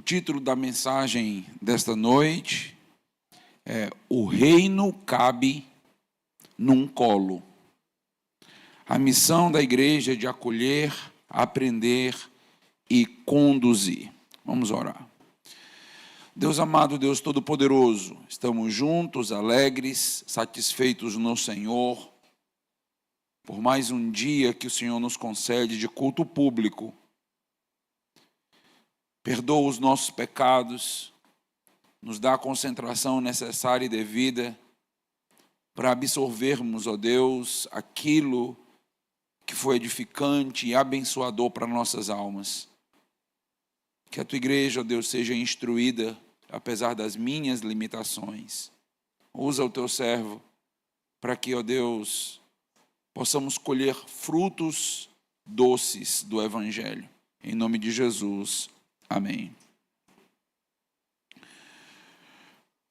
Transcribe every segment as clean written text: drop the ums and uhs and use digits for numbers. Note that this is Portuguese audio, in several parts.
título da mensagem desta noite é O Reino Cabe num Colo. A missão da igreja é de acolher, aprender e conduzir. Vamos orar. Deus amado, Deus Todo-Poderoso, estamos juntos, alegres, satisfeitos no Senhor, por mais um dia que o Senhor nos concede de culto público. Perdoa os nossos pecados, nos dá a concentração necessária e devida para absorvermos, ó Deus, aquilo que foi edificante e abençoador para nossas almas. Que a tua igreja, ó Deus, seja instruída, apesar das minhas limitações. Usa o teu servo para que, ó Deus, possamos colher frutos doces do Evangelho. Em nome de Jesus. Amém.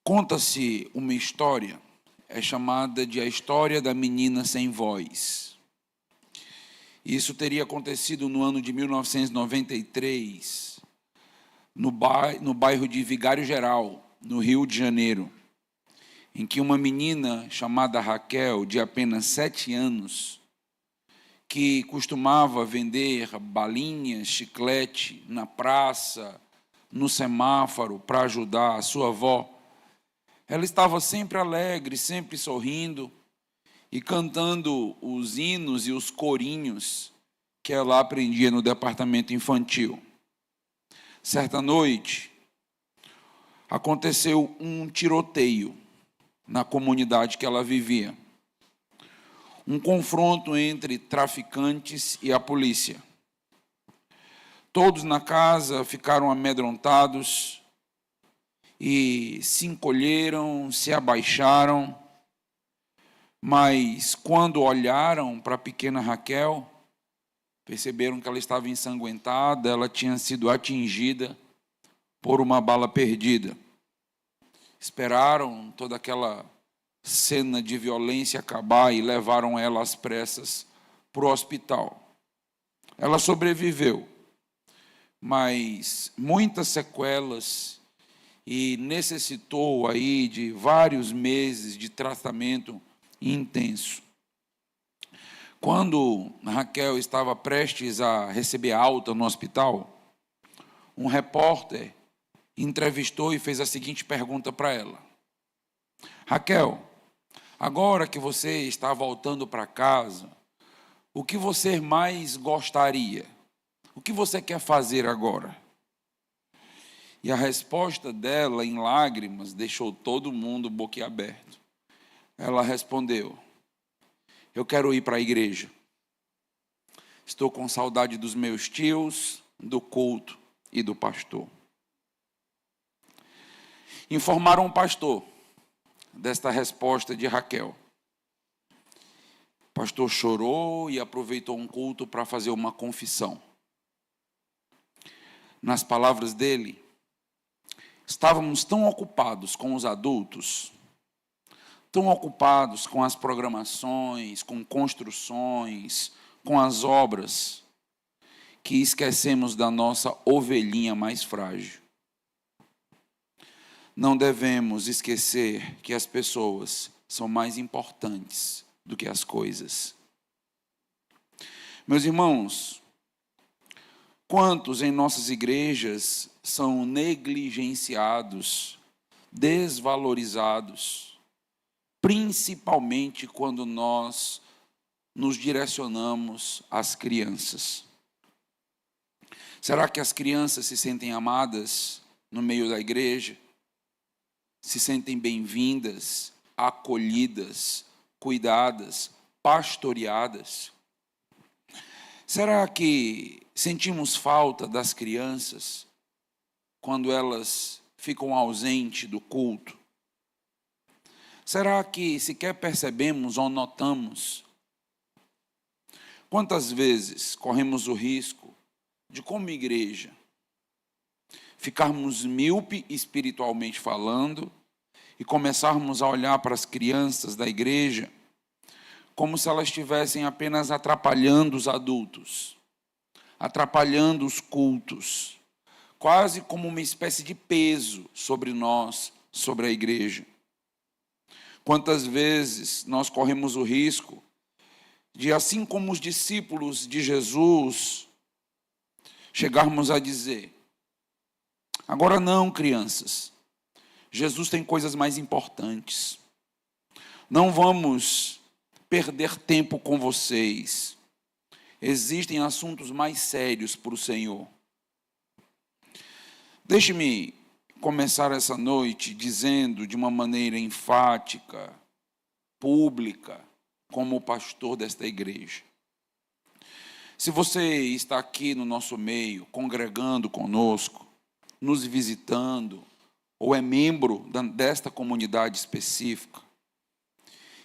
Conta-se uma história, é chamada de a história da menina sem voz. Isso teria acontecido no ano de 1993, no bairro de Vigário Geral, no Rio de Janeiro, em que uma menina chamada Raquel, de apenas 7 anos, que costumava vender balinhas, chiclete na praça, no semáforo, para ajudar a sua avó. Ela estava sempre alegre, sempre sorrindo e cantando os hinos e os corinhos que ela aprendia no departamento infantil. Certa noite, aconteceu um tiroteio na comunidade que ela vivia. Um confronto entre traficantes e a polícia. Todos na casa ficaram amedrontados e se encolheram, se abaixaram, mas quando olharam para a pequena Raquel, perceberam que ela estava ensanguentada, ela tinha sido atingida por uma bala perdida. Esperaram toda aquela cena de violência acabar e levaram ela às pressas para o hospital. Ela sobreviveu, mas muitas sequelas e necessitou aí de vários meses de tratamento intenso. Quando Raquel estava prestes a receber alta no hospital, um repórter entrevistou e fez a seguinte pergunta para ela: Raquel, agora que você está voltando para casa, o que você mais gostaria? O que você quer fazer agora? E a resposta dela, em lágrimas, deixou todo mundo boquiaberto. Ela respondeu: eu quero ir para a igreja. Estou com saudade dos meus tios, do culto e do pastor. Informaram o pastor desta resposta de Raquel. O pastor chorou e aproveitou um culto para fazer uma confissão. Nas palavras dele, estávamos tão ocupados com os adultos, tão ocupados com as programações, com construções, com as obras, que esquecemos da nossa ovelhinha mais frágil. Não devemos esquecer que as pessoas são mais importantes do que as coisas. Meus irmãos, quantos em nossas igrejas são negligenciados, desvalorizados, principalmente quando nós nos direcionamos às crianças? Será que as crianças se sentem amadas no meio da igreja? Se sentem bem-vindas, acolhidas, cuidadas, pastoreadas? Será que sentimos falta das crianças quando elas ficam ausentes do culto? Será que sequer percebemos ou notamos? Quantas vezes corremos o risco de, como igreja, ficarmos míope espiritualmente falando e começarmos a olhar para as crianças da igreja como se elas estivessem apenas atrapalhando os adultos, atrapalhando os cultos, quase como uma espécie de peso sobre nós, sobre a igreja. Quantas vezes nós corremos o risco de, assim como os discípulos de Jesus, chegarmos a dizer: agora não, crianças, Jesus tem coisas mais importantes. Não vamos perder tempo com vocês. Existem assuntos mais sérios para o Senhor. Deixe-me começar essa noite dizendo de uma maneira enfática, pública, como pastor desta igreja. Se você está aqui no nosso meio, congregando conosco, nos visitando, ou é membro desta comunidade específica,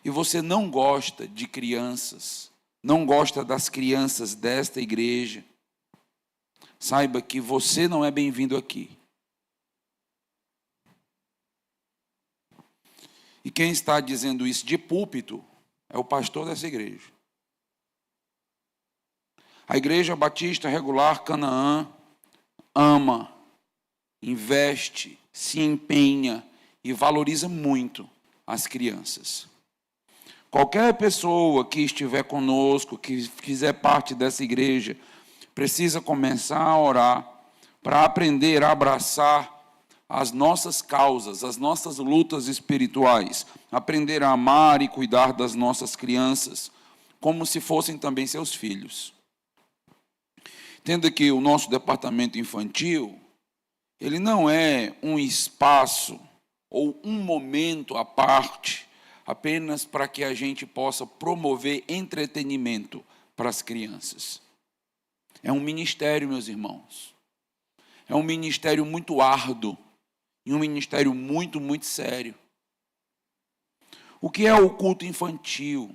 e você não gosta de crianças, não gosta das crianças desta igreja, saiba que você não é bem-vindo aqui. E quem está dizendo isso de púlpito é o pastor dessa igreja. A Igreja Batista Regular Canaã ama, investe, se empenha e valoriza muito as crianças. Qualquer pessoa que estiver conosco, que fizer parte dessa igreja, precisa começar a orar para aprender a abraçar as nossas causas, as nossas lutas espirituais, aprender a amar e cuidar das nossas crianças, como se fossem também seus filhos. Entenda que o nosso departamento infantil, ele não é um espaço ou um momento à parte, apenas para que a gente possa promover entretenimento para as crianças. É um ministério, meus irmãos. É um ministério muito árduo e um ministério muito, muito sério. O que é o culto infantil?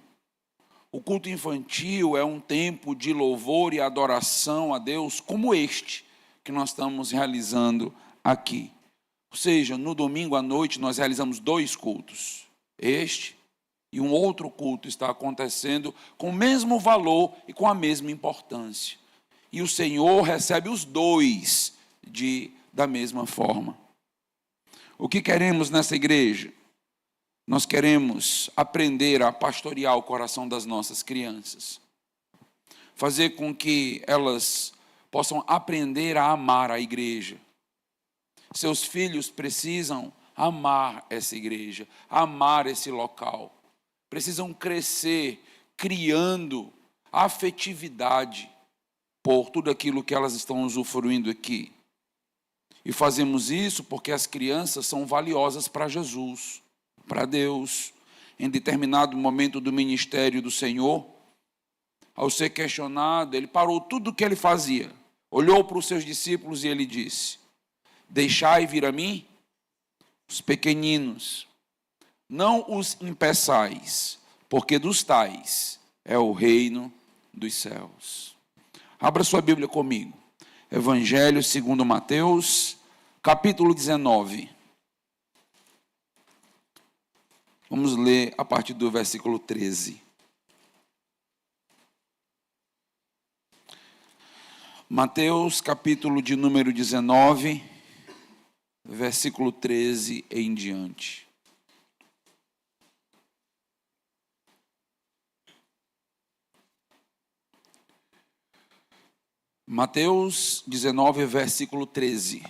O culto infantil é um tempo de louvor e adoração a Deus como este que nós estamos realizando aqui. Ou seja, no domingo à noite nós realizamos 2 cultos. Este e um outro culto está acontecendo com o mesmo valor e com a mesma importância. E o Senhor recebe os 2 da mesma forma. O que queremos nessa igreja? Nós queremos aprender a pastorear o coração das nossas crianças. Fazer com que elas possam aprender a amar a igreja. Seus filhos precisam amar essa igreja, amar esse local. Precisam crescer criando afetividade por tudo aquilo que elas estão usufruindo aqui. E fazemos isso porque as crianças são valiosas para Jesus, para Deus. Em determinado momento do ministério do Senhor, ao ser questionado, ele parou tudo o que ele fazia, olhou para os seus discípulos e ele disse: deixai vir a mim os pequeninos, não os impeçais, porque dos tais é o reino dos céus. Abra sua Bíblia comigo. Evangelho segundo Mateus, capítulo 19. Vamos ler a partir do versículo 13. Mateus, capítulo de número 19, versículo 13 em diante. Mateus 19, versículo 13.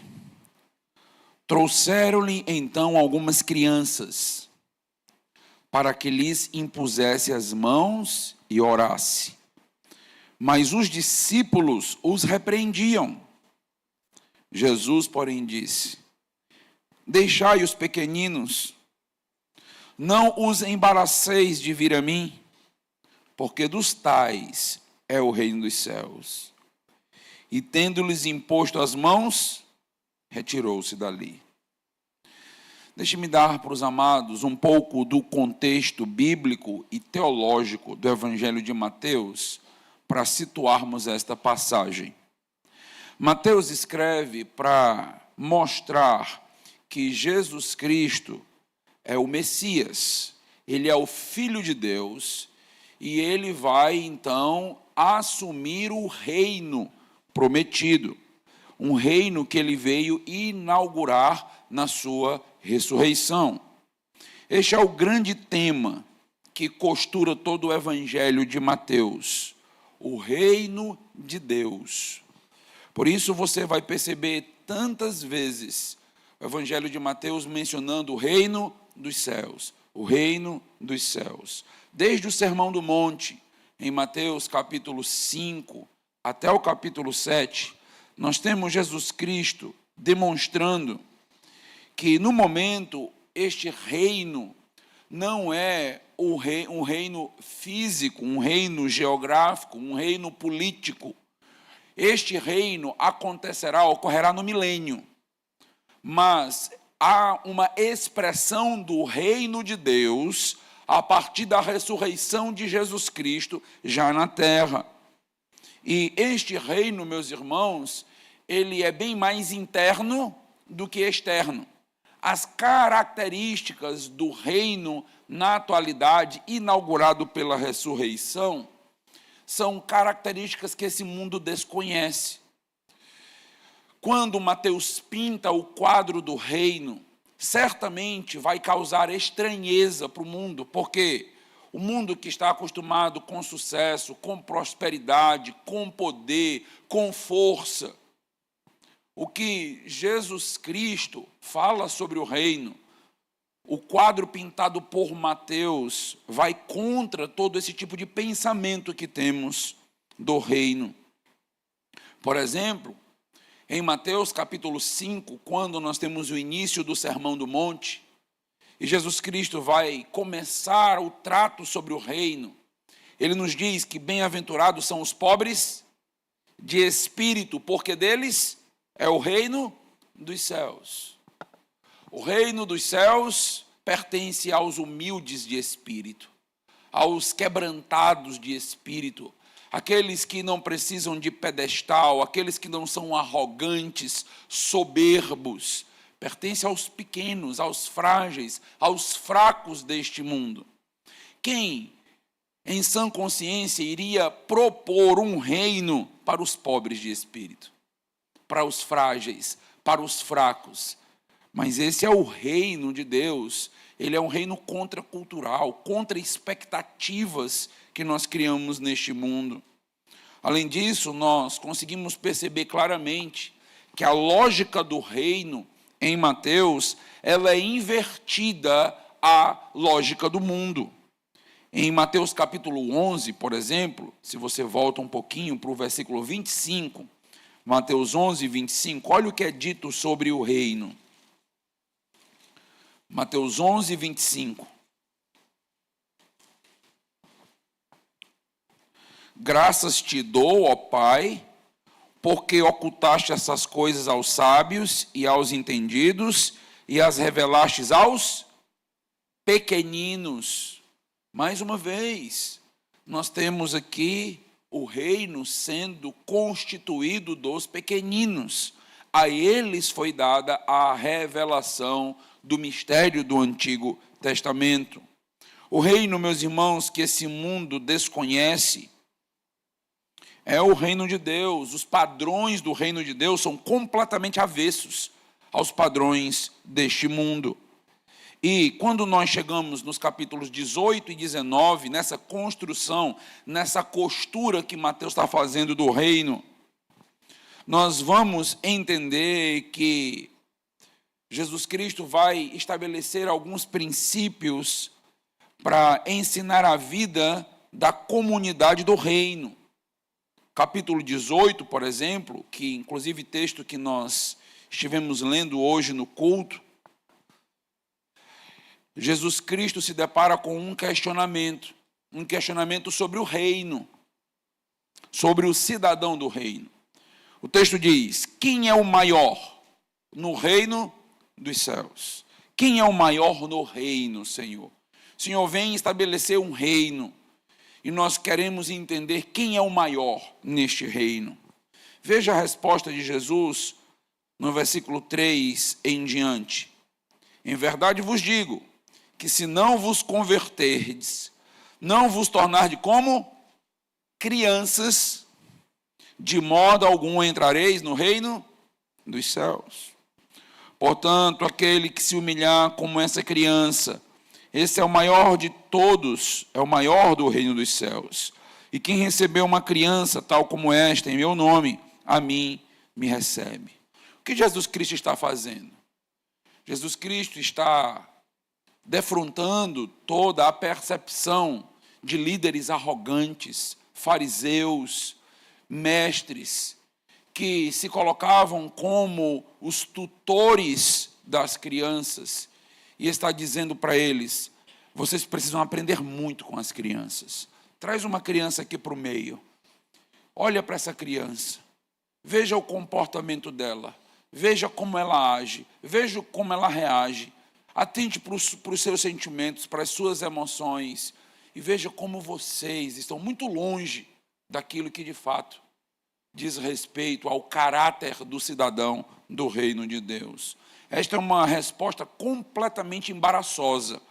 Trouxeram-lhe então algumas crianças, para que lhes impusesse as mãos e orasse. Mas os discípulos os repreendiam. Jesus, porém, disse: deixai os pequeninos, não os embaraceis de vir a mim, porque dos tais é o reino dos céus. E tendo-lhes imposto as mãos, retirou-se dali. Deixe-me dar para os amados um pouco do contexto bíblico e teológico do Evangelho de Mateus, para situarmos esta passagem. Mateus escreve para mostrar que Jesus Cristo é o Messias, ele é o Filho de Deus, e ele vai então assumir o reino prometido, um reino que ele veio inaugurar na sua ressurreição. Este é o grande tema que costura todo o evangelho de Mateus, o reino de Deus. Por isso você vai perceber tantas vezes o evangelho de Mateus mencionando o reino dos céus, o reino dos céus. Desde o Sermão do Monte, em Mateus capítulo 5 até o capítulo 7, nós temos Jesus Cristo demonstrando que no momento este reino não é um reino físico, um reino geográfico, um reino político. Este reino ocorrerá no milênio, mas há uma expressão do reino de Deus a partir da ressurreição de Jesus Cristo já na terra. E este reino, meus irmãos, ele é bem mais interno do que externo. As características do reino na atualidade, inaugurado pela ressurreição, são características que esse mundo desconhece. Quando Mateus pinta o quadro do reino, certamente vai causar estranheza para o mundo, porque o mundo que está acostumado com sucesso, com prosperidade, com poder, com força, o que Jesus Cristo fala sobre o reino, o quadro pintado por Mateus vai contra todo esse tipo de pensamento que temos do reino. Por exemplo, em Mateus capítulo 5, quando nós temos o início do Sermão do Monte, e Jesus Cristo vai começar o trato sobre o reino, ele nos diz que bem-aventurados são os pobres de espírito, porque deles é o reino dos céus. O reino dos céus pertence aos humildes de espírito, aos quebrantados de espírito, aqueles que não precisam de pedestal, aqueles que não são arrogantes, soberbos. Pertence aos pequenos, aos frágeis, aos fracos deste mundo. Quem, em sã consciência, iria propor um reino para os pobres de espírito, para os frágeis, para os fracos? Mas esse é o reino de Deus. Ele é um reino contracultural, contra expectativas que nós criamos neste mundo. Além disso, nós conseguimos perceber claramente que a lógica do reino em Mateus, ela é invertida à lógica do mundo. Em Mateus capítulo 11, por exemplo, se você volta um pouquinho para o versículo 25, Mateus 11, 25, olha o que é dito sobre o reino. Mateus 11, 25. Graças te dou, ó Pai, porque ocultaste essas coisas aos sábios e aos entendidos e as revelastes aos pequeninos. Mais uma vez, nós temos aqui o reino sendo constituído dos pequeninos. A eles foi dada a revelação do mistério do Antigo Testamento. O reino, meus irmãos, que esse mundo desconhece, é o reino de Deus. Os padrões do reino de Deus são completamente avessos aos padrões deste mundo. E quando nós chegamos nos capítulos 18 e 19, nessa construção, nessa costura que Mateus está fazendo do reino, nós vamos entender que Jesus Cristo vai estabelecer alguns princípios para ensinar a vida da comunidade do reino. Capítulo 18, por exemplo, que inclusive texto que nós estivemos lendo hoje no culto, Jesus Cristo se depara com um questionamento sobre o reino, sobre o cidadão do reino. O texto diz: quem é o maior no reino dos céus? Quem é o maior no reino, Senhor? O Senhor vem estabelecer um reino, e nós queremos entender quem é o maior neste reino. Veja a resposta de Jesus no versículo 3 em diante. Em verdade vos digo, que se não vos converterdes, não vos tornardes como crianças, de modo algum entrareis no reino dos céus. Portanto, aquele que se humilhar como essa criança, esse é o maior de todos, é o maior do reino dos céus. E quem recebeu uma criança tal como esta, em meu nome, a mim me recebe. O que Jesus Cristo está fazendo? Jesus Cristo está defrontando toda a percepção de líderes arrogantes, fariseus, mestres, que se colocavam como os tutores das crianças, e está dizendo para eles: vocês precisam aprender muito com as crianças. Traz uma criança aqui para o meio, olha para essa criança, veja o comportamento dela, veja como ela age, veja como ela reage, atente para os seus sentimentos, para as suas emoções, e veja como vocês estão muito longe daquilo que de fato diz respeito ao caráter do cidadão do reino de Deus. Esta é uma resposta completamente embaraçosa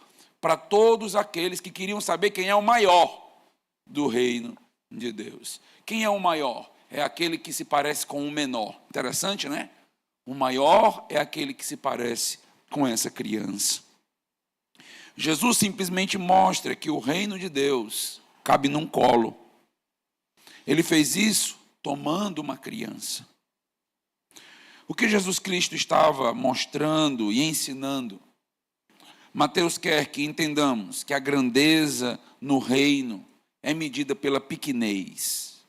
para todos aqueles que queriam saber quem é o maior do reino de Deus. Quem é o maior? É aquele que se parece com o menor. Interessante, né? O maior é aquele que se parece com essa criança. Jesus simplesmente mostra que o reino de Deus cabe num colo. Ele fez isso tomando uma criança. O que Jesus Cristo estava mostrando e ensinando? Mateus quer que entendamos que a grandeza no reino é medida pela pequenez.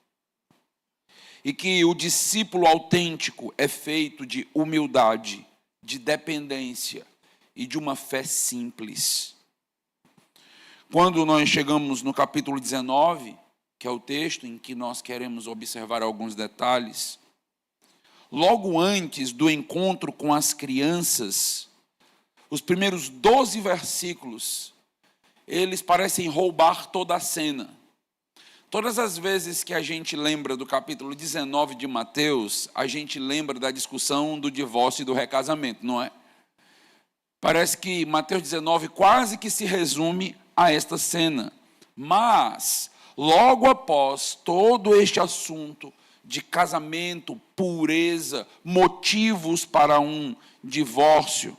E que o discípulo autêntico é feito de humildade, de dependência e de uma fé simples. Quando nós chegamos no capítulo 19, que é o texto em que nós queremos observar alguns detalhes, logo antes do encontro com as crianças, os primeiros 12 versículos, eles parecem roubar toda a cena. Todas as vezes que a gente lembra do capítulo 19 de Mateus, a gente lembra da discussão do divórcio e do recasamento, não é? Parece que Mateus 19 quase que se resume a esta cena. Mas, logo após todo este assunto de casamento, pureza, motivos para um divórcio,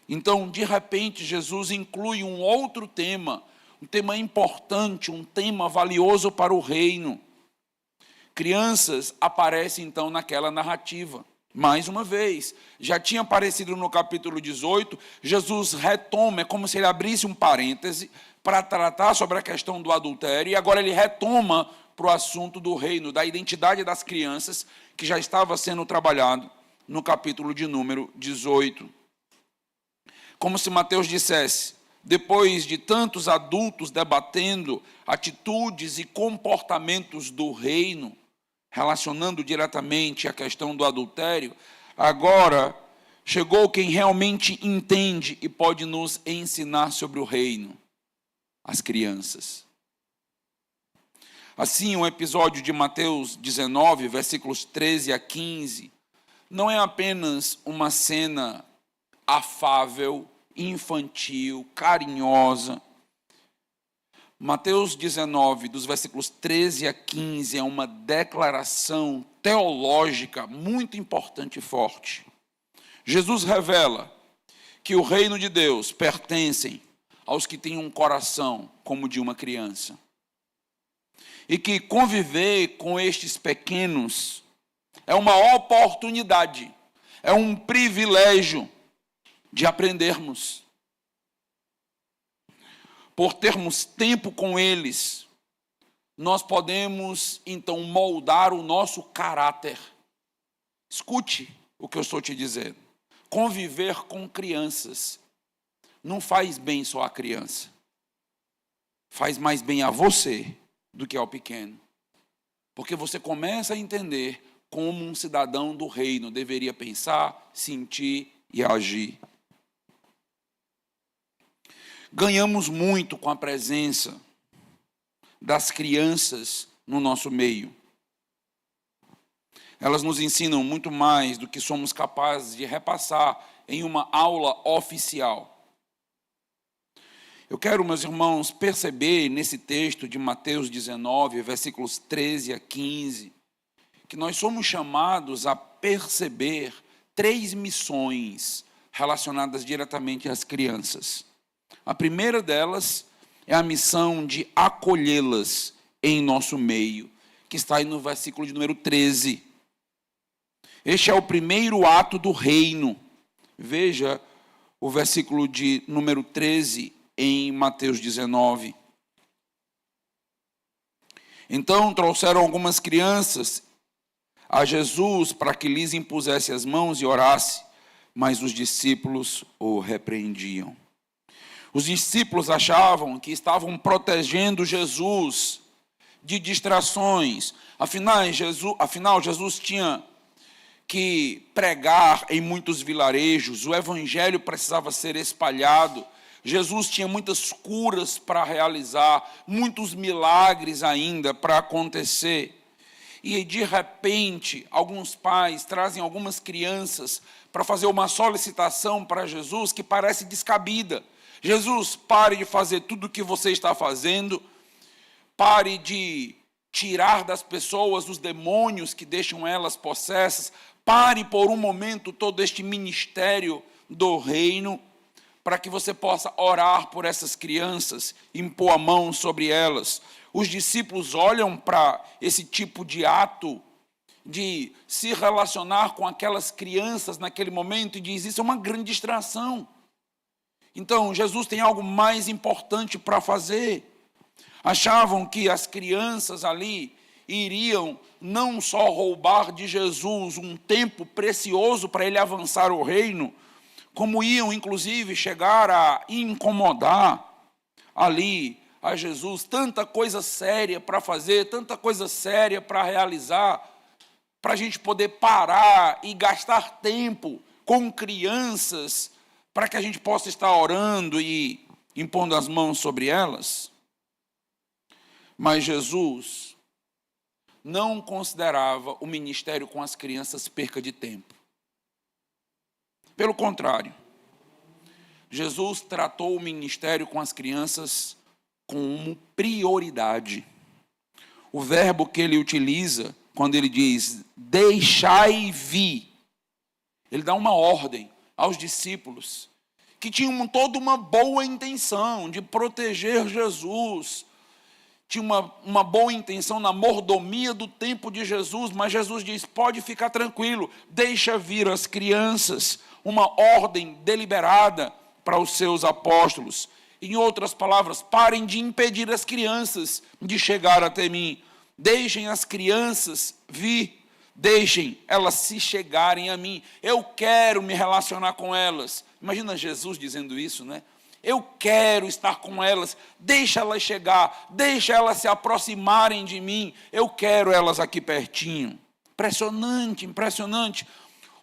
então, de repente, Jesus inclui um outro tema, um tema importante, um tema valioso para o reino. Crianças aparecem, então, naquela narrativa. Mais uma vez, já tinha aparecido no capítulo 18, Jesus retoma, é como se ele abrisse um parêntese para tratar sobre a questão do adultério, e agora ele retoma para o assunto do reino, da identidade das crianças, que já estava sendo trabalhado no capítulo de número 18. Como se Mateus dissesse: depois de tantos adultos debatendo atitudes e comportamentos do reino, relacionando diretamente a questão do adultério, agora chegou quem realmente entende e pode nos ensinar sobre o reino: as crianças. Assim, o episódio de Mateus 19, versículos 13 a 15, não é apenas uma cena afável, infantil, carinhosa. Mateus 19, dos versículos 13 a 15, é uma declaração teológica muito importante e forte. Jesus revela que o reino de Deus pertence aos que têm um coração como o de uma criança. E que conviver com estes pequenos é uma oportunidade, é um privilégio de aprendermos. Por termos tempo com eles, nós podemos, então, moldar o nosso caráter. Escute o que eu estou te dizendo. Conviver com crianças não faz bem só à criança. Faz mais bem a você do que ao pequeno. Porque você começa a entender como um cidadão do reino deveria pensar, sentir e agir. Ganhamos muito com a presença das crianças no nosso meio. Elas nos ensinam muito mais do que somos capazes de repassar em uma aula oficial. Eu quero, meus irmãos, perceber nesse texto de Mateus 19, versículos 13 a 15, que nós somos chamados a perceber 3 missões relacionadas diretamente às crianças. A primeira delas é a missão de acolhê-las em nosso meio, que está aí no versículo de número 13. Este é o primeiro ato do reino. Veja o versículo de número 13 em Mateus 19. Então trouxeram algumas crianças a Jesus para que lhes impusesse as mãos e orasse, mas os discípulos o repreendiam. Os discípulos achavam que estavam protegendo Jesus de distrações. Afinal, Jesus tinha que pregar em muitos vilarejos, o evangelho precisava ser espalhado, Jesus tinha muitas curas para realizar, muitos milagres ainda para acontecer. E de repente, alguns pais trazem algumas crianças para fazer uma solicitação para Jesus que parece descabida. Jesus, pare de fazer tudo o que você está fazendo, pare de tirar das pessoas os demônios que deixam elas possessas, pare por um momento todo este ministério do reino, para que você possa orar por essas crianças, impor a mão sobre elas. Os discípulos olham para esse tipo de ato, de se relacionar com aquelas crianças naquele momento, e diz, isso é uma grande distração. Então, Jesus tem algo mais importante para fazer. Achavam que as crianças ali iriam não só roubar de Jesus um tempo precioso para ele avançar o reino, como iam, inclusive, chegar a incomodar ali a Jesus. Tanta coisa séria para fazer, tanta coisa séria para realizar, para a gente poder parar e gastar tempo com crianças, para que a gente possa estar orando e impondo as mãos sobre elas. Mas Jesus não considerava o ministério com as crianças perca de tempo. Pelo contrário, Jesus tratou o ministério com as crianças como prioridade. O verbo que ele utiliza, quando ele diz, deixai vir, ele dá uma ordem aos discípulos, que tinham toda uma boa intenção de proteger Jesus, tinha uma boa intenção na mordomia do tempo de Jesus, mas Jesus diz, pode ficar tranquilo, deixa vir as crianças, uma ordem deliberada para os seus apóstolos. Em outras palavras, parem de impedir as crianças de chegar até mim, deixem as crianças vir, deixem elas se chegarem a mim, eu quero me relacionar com elas. Imagina Jesus dizendo isso, né? Eu quero estar com elas, deixa elas chegar, deixa elas se aproximarem de mim, eu quero elas aqui pertinho. Impressionante, impressionante.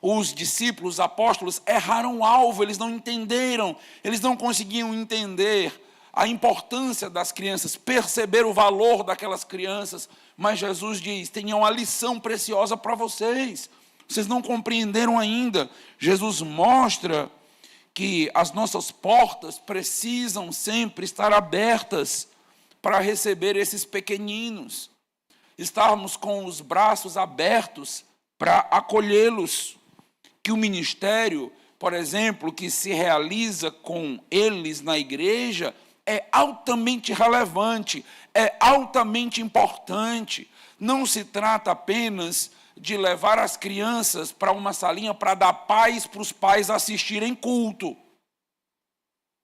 Os discípulos, os apóstolos, erraram o alvo, eles não entenderam, eles não conseguiam entender a importância das crianças, perceber o valor daquelas crianças, mas Jesus diz, tenham uma lição preciosa para vocês, vocês não compreenderam ainda. Jesus mostra que as nossas portas precisam sempre estar abertas para receber esses pequeninos, estarmos com os braços abertos para acolhê-los, que o ministério, por exemplo, que se realiza com eles na igreja, é altamente relevante, é altamente importante. Não se trata apenas de levar as crianças para uma salinha para dar paz para os pais assistirem culto.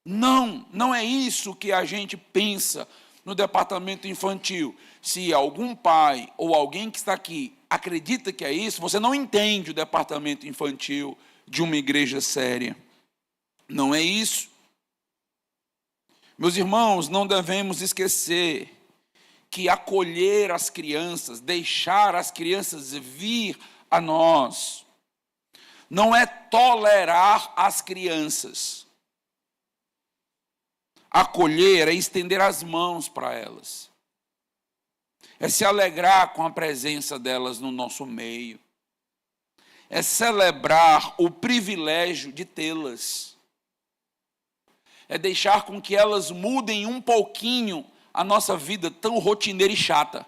Não, não é isso que a gente pensa no departamento infantil. Se algum pai ou alguém que está aqui acredita que é isso, você não entende o departamento infantil de uma igreja séria. Não é isso. Meus irmãos, não devemos esquecer que acolher as crianças, deixar as crianças vir a nós, não é tolerar as crianças. Acolher é estender as mãos para elas, é se alegrar com a presença delas no nosso meio, é celebrar o privilégio de tê-las, é deixar com que elas mudem um pouquinho a nossa vida tão rotineira e chata.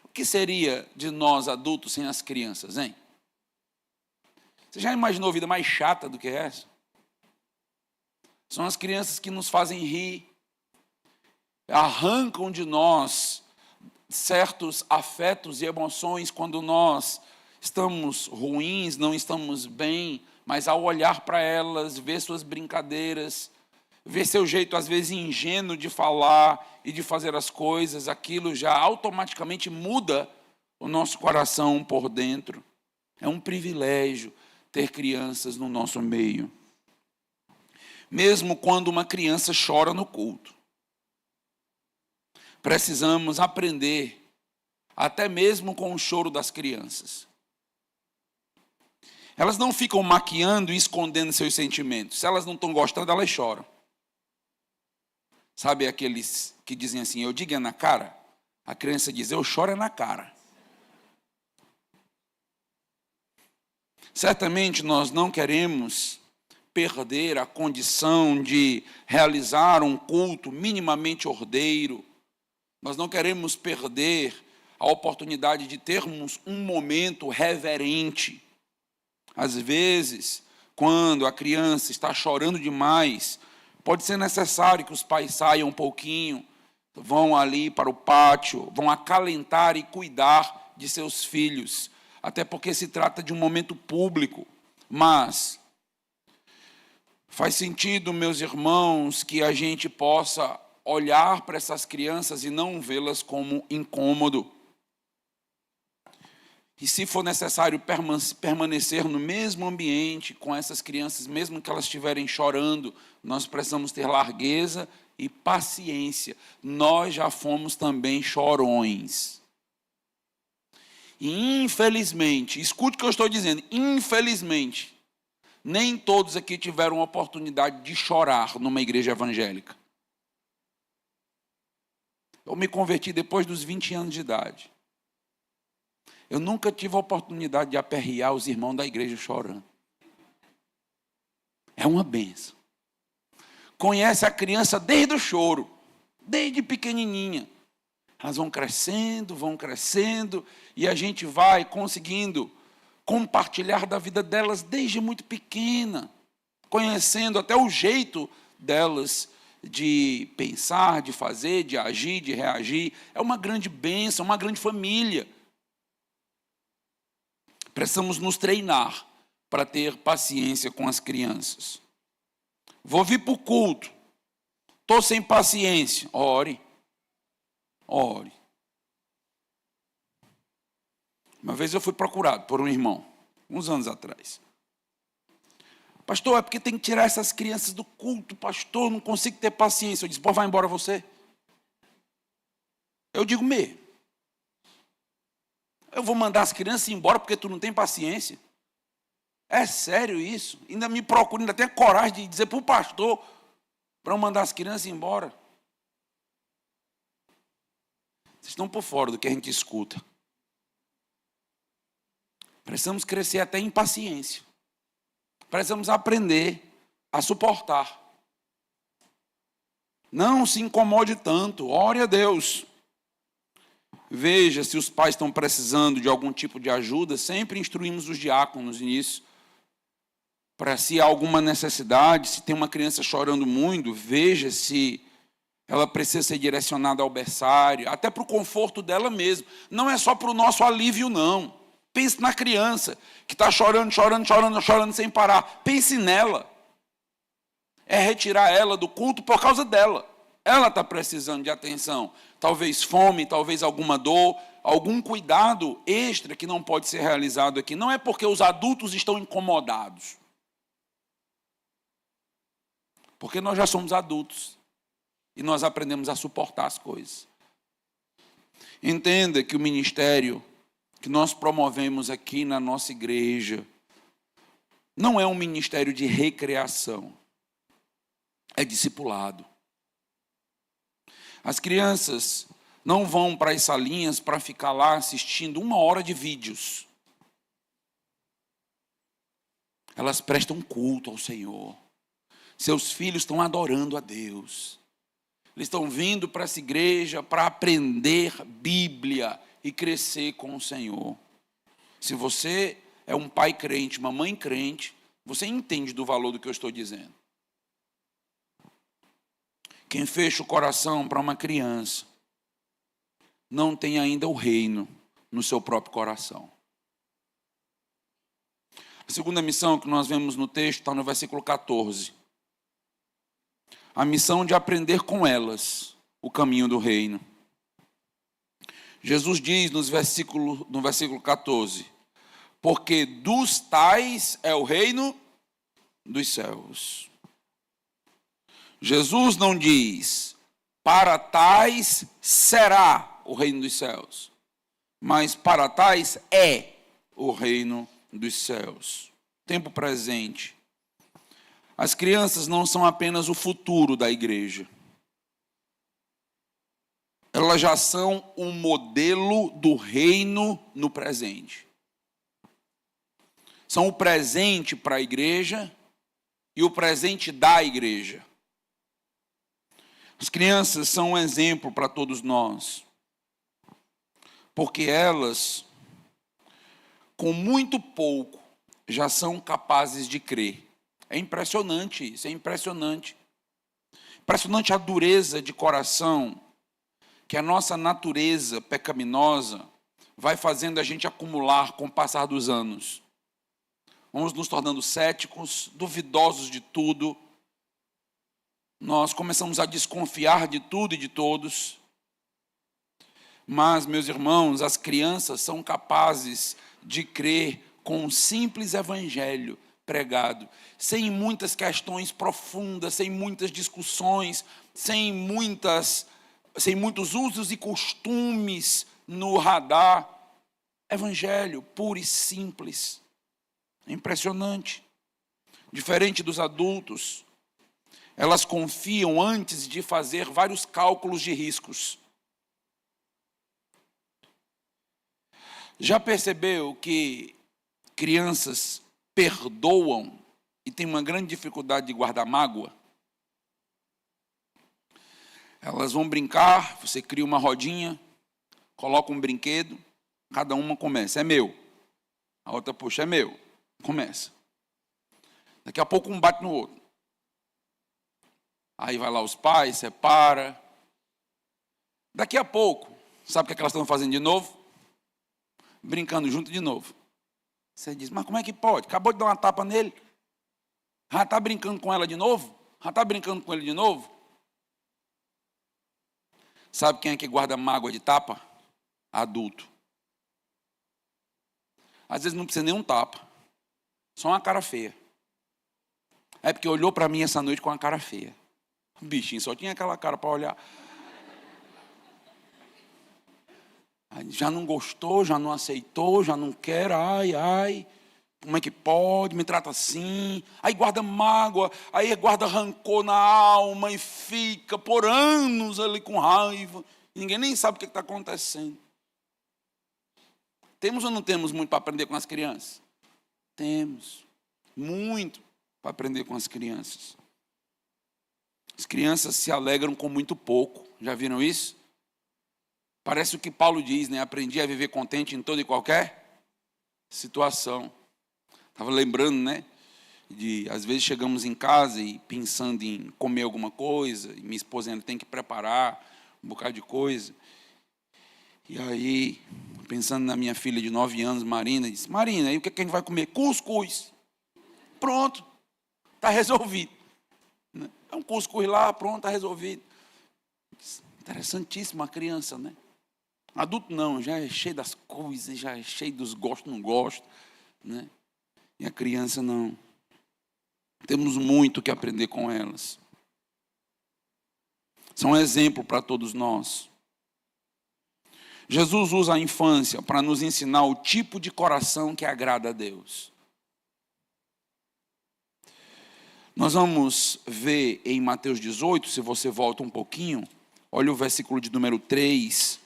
O que seria de nós adultos sem as crianças, hein? Você já imaginou vida mais chata do que essa? São as crianças que nos fazem rir, arrancam de nós certos afetos e emoções quando nós estamos ruins, não estamos bem, mas ao olhar para elas, ver suas brincadeiras, ver seu jeito às vezes ingênuo de falar e de fazer as coisas, aquilo já automaticamente muda o nosso coração por dentro. É um privilégio ter crianças no nosso meio. Mesmo quando uma criança chora no culto, precisamos aprender, até mesmo com o choro das crianças. Elas não ficam maquiando e escondendo seus sentimentos. Se elas não estão gostando, elas choram. Sabe aqueles que dizem assim, eu digo é na cara? A criança diz, eu choro é na cara. Certamente nós não queremos perder a condição de realizar um culto minimamente ordeiro. Nós não queremos perder a oportunidade de termos um momento reverente. Às vezes, quando a criança está chorando demais, pode ser necessário que os pais saiam um pouquinho, vão ali para o pátio, vão acalentar e cuidar de seus filhos, até porque se trata de um momento público. Mas faz sentido, meus irmãos, que a gente possa olhar para essas crianças e não vê-las como incômodo. E se for necessário permanecer no mesmo ambiente com essas crianças, mesmo que elas estiverem chorando, nós precisamos ter largueza e paciência. Nós já fomos também chorões. E infelizmente, escute o que eu estou dizendo, infelizmente, nem todos aqui tiveram a oportunidade de chorar numa igreja evangélica. Eu me converti depois dos 20 anos de idade. Eu nunca tive a oportunidade de aperrear os irmãos da igreja chorando. É uma bênção. Conhece a criança desde o choro, desde pequenininha. Elas vão crescendo, e a gente vai conseguindo compartilhar da vida delas desde muito pequena, conhecendo até o jeito delas de pensar, de fazer, de agir, de reagir. É uma grande bênção, uma grande família. Precisamos nos treinar para ter paciência com as crianças. Vou vir para o culto, estou sem paciência. Ore. Uma vez eu fui procurado por um irmão, uns anos atrás. Pastor, é porque tem que tirar essas crianças do culto, pastor, não consigo ter paciência. Eu disse, pô, vai embora você. Eu digo, eu vou mandar as crianças embora porque tu não tem paciência? É sério isso? Ainda me procura, ainda tem a coragem de dizer para o pastor para eu mandar as crianças embora? Vocês estão por fora do que a gente escuta. Precisamos crescer até em paciência. Precisamos aprender a suportar. Não se incomode tanto, ore a Deus. Veja se os pais estão precisando de algum tipo de ajuda, sempre instruímos os diáconos nisso. Para se há alguma necessidade, se tem uma criança chorando muito, veja se ela precisa ser direcionada ao berçário, até para o conforto dela mesma. Não é só para o nosso alívio, não. Pense na criança que está chorando sem parar. Pense nela. É retirar ela do culto por causa dela. Ela está precisando de atenção. Talvez fome, talvez alguma dor, algum cuidado extra que não pode ser realizado aqui. Não é porque os adultos estão incomodados. Porque nós já somos adultos. E nós aprendemos a suportar as coisas. Entenda que o ministério que nós promovemos aqui na nossa igreja não é um ministério de recreação. É discipulado. As crianças não vão para as salinhas para ficar lá assistindo 1 hora de vídeos. Elas prestam culto ao Senhor. Seus filhos estão adorando a Deus. Eles estão vindo para essa igreja para aprender Bíblia e crescer com o Senhor. Se você é um pai crente, uma mãe crente, você entende do valor do que eu estou dizendo. Quem fecha o coração para uma criança não tem ainda o reino no seu próprio coração. A segunda missão que nós vemos no texto está no versículo 14. A missão de aprender com elas o caminho do reino. Jesus diz no versículo 14, porque dos tais é o reino dos céus. Jesus não diz, para tais será o reino dos céus, mas para tais é o reino dos céus. Tempo presente. As crianças não são apenas o futuro da igreja. Elas já são um modelo do reino no presente. São o presente para a igreja e o presente da igreja. As crianças são um exemplo para todos nós, porque elas, com muito pouco, já são capazes de crer. É impressionante isso, é impressionante. Impressionante a dureza de coração que a nossa natureza pecaminosa vai fazendo a gente acumular com o passar dos anos. Vamos nos tornando céticos, duvidosos de tudo. Nós começamos a desconfiar de tudo e de todos. Mas, meus irmãos, as crianças são capazes de crer com um simples evangelho pregado, sem muitas questões profundas, sem muitas discussões, sem muitos usos e costumes no radar. Evangelho puro e simples. É impressionante. Diferente dos adultos, elas confiam antes de fazer vários cálculos de riscos. Já percebeu que crianças perdoam e têm uma grande dificuldade de guardar mágoa? Elas vão brincar, você cria uma rodinha, coloca um brinquedo, cada uma começa, é meu. A outra, puxa, é meu. Começa. Daqui a pouco um bate no outro. Aí vai lá os pais, separa. Daqui a pouco, sabe o que elas estão fazendo de novo? Brincando junto de novo. Você diz, mas como é que pode? Acabou de dar uma tapa nele. Já está brincando com ela de novo? Já está brincando com ele de novo? Sabe quem é que guarda mágoa de tapa? Adulto. Às vezes não precisa nem um tapa. Só uma cara feia. É porque olhou para mim essa noite com uma cara feia. O bichinho só tinha aquela cara para olhar. Aí já não gostou, já não aceitou, já não quer, ai. Como é que pode? Me trata assim. Aí guarda mágoa, aí guarda rancor na alma e fica por anos ali com raiva. Ninguém nem sabe o que está acontecendo. Temos ou não temos muito para aprender com as crianças? Temos muito para aprender com as crianças. As crianças se alegram com muito pouco. Já viram isso? Parece o que Paulo diz, né? Aprendi a viver contente em toda e qualquer situação. Estava lembrando, né? Às vezes chegamos em casa e pensando em comer alguma coisa, e minha esposa ainda tem que preparar um bocado de coisa. E aí, pensando na minha filha de 9 anos, Marina, disse, Marina, e o que a gente vai comer? Cuscuz. Pronto, está resolvido. É um cuscuz lá, pronto, está resolvido. Interessantíssima a criança, né? Adulto não, já é cheio das coisas, já é cheio dos gosto, não gosto, né? E a criança não. Temos muito que aprender com elas. São um exemplo para todos nós. Jesus usa a infância para nos ensinar o tipo de coração que agrada a Deus. Nós vamos ver em Mateus 18, se você volta um pouquinho, olha o versículo de número 3.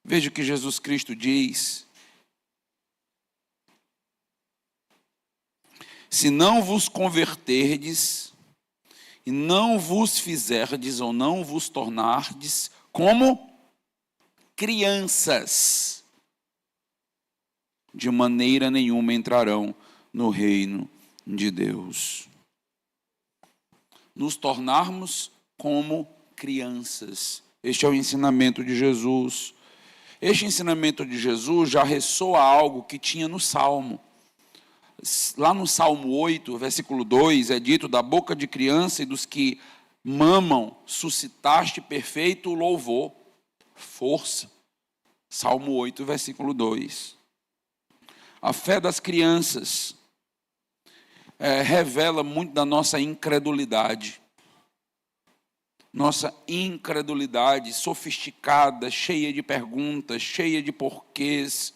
Veja o que Jesus Cristo diz. Se não vos converterdes, e não vos fizerdes, ou não vos tornardes como crianças. de maneira nenhuma entrarão no reino de Deus. Nos tornarmos como crianças. Este é o ensinamento de Jesus. Este ensinamento de Jesus já ressoa algo que tinha no Salmo. Lá no Salmo 8, versículo 2, é dito: da boca de criança e dos que mamam, suscitaste perfeito louvor, força. Salmo 8, versículo 2. A fé das crianças revela muito da nossa incredulidade. Nossa incredulidade sofisticada, cheia de perguntas, cheia de porquês,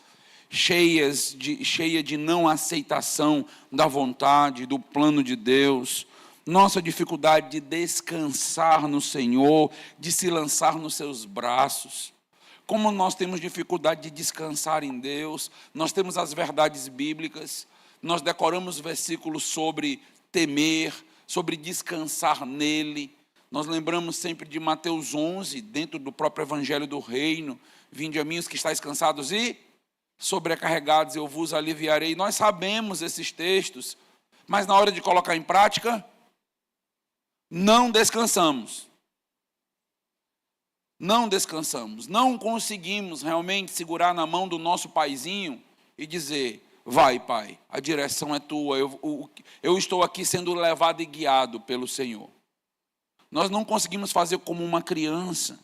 cheia de não aceitação da vontade, do plano de Deus. Nossa dificuldade de descansar no Senhor, de se lançar nos seus braços. Como nós temos dificuldade de descansar em Deus, nós temos as verdades bíblicas, nós decoramos versículos sobre temer, sobre descansar nele. Nós lembramos sempre de Mateus 11, dentro do próprio Evangelho do Reino: vinde a mim os que estáis cansados e sobrecarregados, eu vos aliviarei. Nós sabemos esses textos, mas na hora de colocar em prática, não descansamos. Não descansamos, não conseguimos realmente segurar na mão do nosso paizinho e dizer: vai, pai, a direção é tua, eu estou aqui sendo levado e guiado pelo Senhor. Nós não conseguimos fazer como uma criança.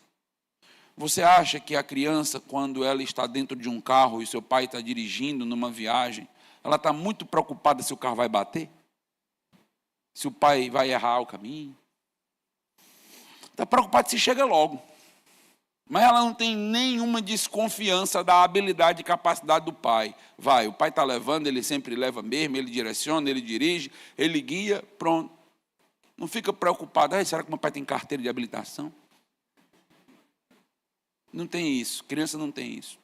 Você acha que a criança, quando ela está dentro de um carro e seu pai está dirigindo numa viagem, ela está muito preocupada se o carro vai bater? Se o pai vai errar o caminho? Está preocupada se chega logo. Mas ela não tem nenhuma desconfiança da habilidade e capacidade do pai. Vai, o pai está levando, ele sempre leva mesmo, ele direciona, ele dirige, ele guia, pronto. Não fica preocupado: será que meu pai tem carteira de habilitação? Não tem isso, criança não tem isso.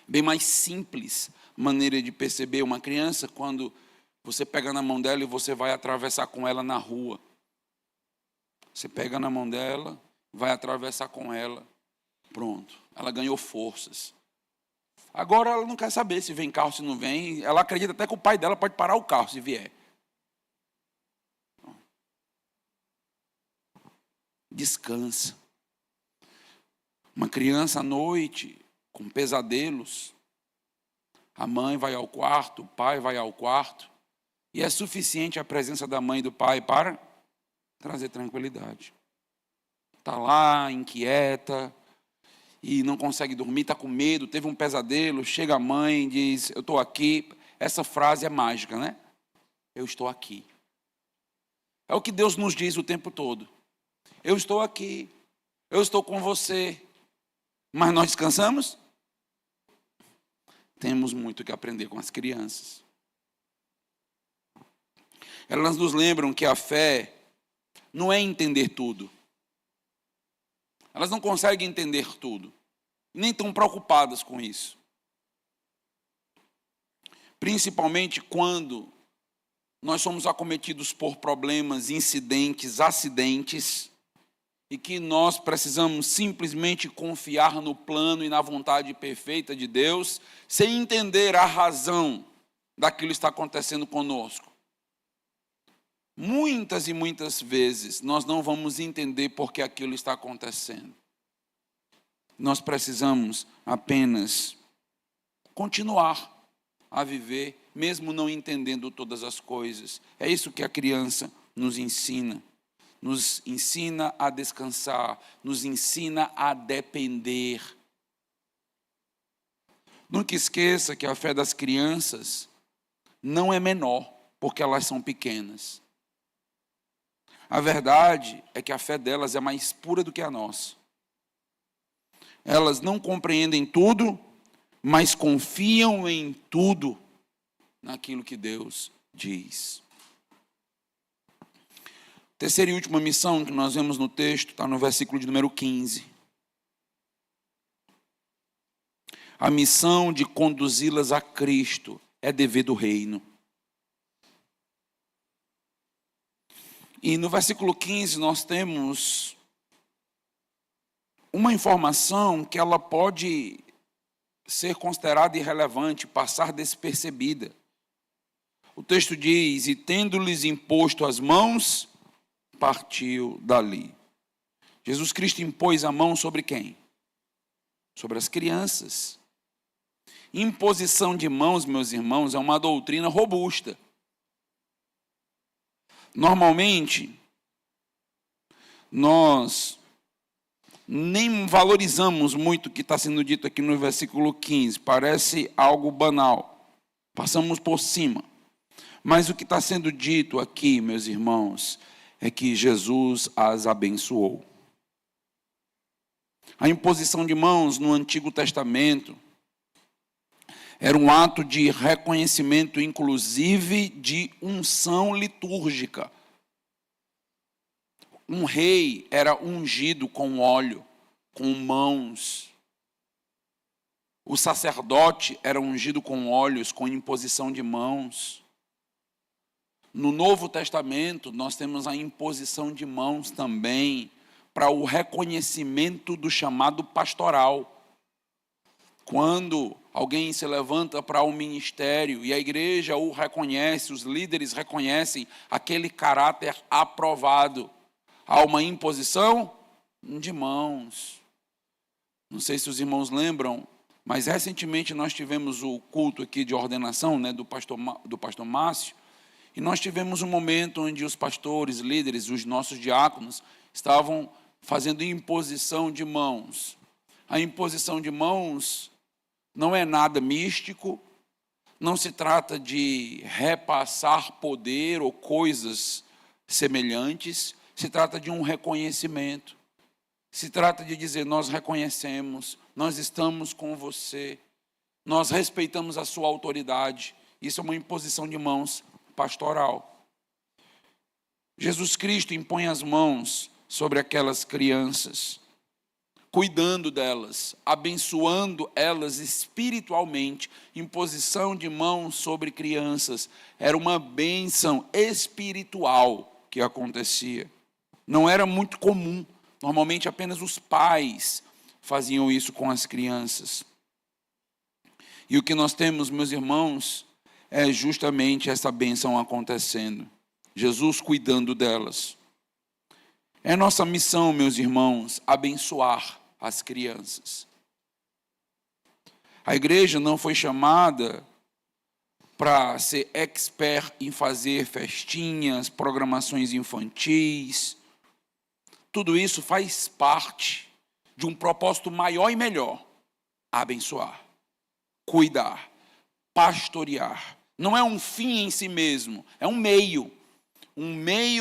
Bem mais simples maneira de perceber uma criança, quando você pega na mão dela e você vai atravessar com ela na rua. Você pega na mão dela, vai atravessar com ela, pronto, ela ganhou forças. Agora ela não quer saber se vem carro, se não vem, ela acredita até que o pai dela pode parar o carro se vier. Descansa. Uma criança à noite, com pesadelos, a mãe vai ao quarto, o pai vai ao quarto, e é suficiente a presença da mãe e do pai para trazer tranquilidade. Está lá, inquieta, e não consegue dormir, está com medo, teve um pesadelo, chega a mãe e diz: eu estou aqui. Essa frase é mágica, né? Eu estou aqui. É o que Deus nos diz o tempo todo. Eu estou aqui, eu estou com você. Mas nós descansamos? Temos muito que aprender com as crianças. Elas nos lembram que a fé não é entender tudo. Elas não conseguem entender tudo, nem estão preocupadas com isso. Principalmente quando nós somos acometidos por problemas, incidentes, acidentes, e que nós precisamos simplesmente confiar no plano e na vontade perfeita de Deus, sem entender a razão daquilo que está acontecendo conosco. Muitas e muitas vezes nós não vamos entender por que aquilo está acontecendo. Nós precisamos apenas continuar a viver, mesmo não entendendo todas as coisas. É isso que a criança nos ensina. Nos ensina a descansar, nos ensina a depender. Nunca esqueça que a fé das crianças não é menor, porque elas são pequenas. A verdade é que a fé delas é mais pura do que a nossa. Elas não compreendem tudo, mas confiam em tudo naquilo que Deus diz. Terceira e última missão que nós vemos no texto está no versículo de número 15. A missão de conduzi-las a Cristo é dever do reino. E no versículo 15 nós temos uma informação que ela pode ser considerada irrelevante, passar despercebida. O texto diz: e tendo-lhes imposto as mãos, partiu dali. Jesus Cristo impôs a mão sobre quem? Sobre as crianças. Imposição de mãos, meus irmãos, é uma doutrina robusta. Normalmente, nós nem valorizamos muito o que está sendo dito aqui no versículo 15. Parece algo banal. Passamos por cima. Mas o que está sendo dito aqui, meus irmãos, é que Jesus as abençoou. A imposição de mãos no Antigo Testamento era um ato de reconhecimento, inclusive de unção litúrgica. Um rei era ungido com óleo, com mãos. O sacerdote era ungido com óleos, com imposição de mãos. No Novo Testamento, nós temos a imposição de mãos também para o reconhecimento do chamado pastoral. Quando alguém se levanta para um ministério e a igreja o reconhece, os líderes reconhecem aquele caráter aprovado, há uma imposição de mãos. Não sei se os irmãos lembram, mas recentemente nós tivemos o culto aqui de ordenação, né, do pastor Márcio, e nós tivemos um momento onde os pastores, líderes, os nossos diáconos, estavam fazendo imposição de mãos. A imposição de mãos não é nada místico, não se trata de repassar poder ou coisas semelhantes, se trata de um reconhecimento. Se trata de dizer: nós reconhecemos, nós estamos com você, nós respeitamos a sua autoridade. Isso é uma imposição de mãos pastoral. Jesus Cristo impõe as mãos sobre aquelas crianças, cuidando delas, abençoando elas espiritualmente. Imposição de mãos sobre crianças era uma bênção espiritual que acontecia. Não era muito comum. Normalmente apenas os pais faziam isso com as crianças. E o que nós temos, meus irmãos, é justamente essa bênção acontecendo. Jesus cuidando delas. É nossa missão, meus irmãos, abençoar as crianças. A igreja não foi chamada para ser expert em fazer festinhas, programações infantis. Tudo isso faz parte de um propósito maior e melhor: abençoar, cuidar, pastorear. Não é um fim em si mesmo, é um meio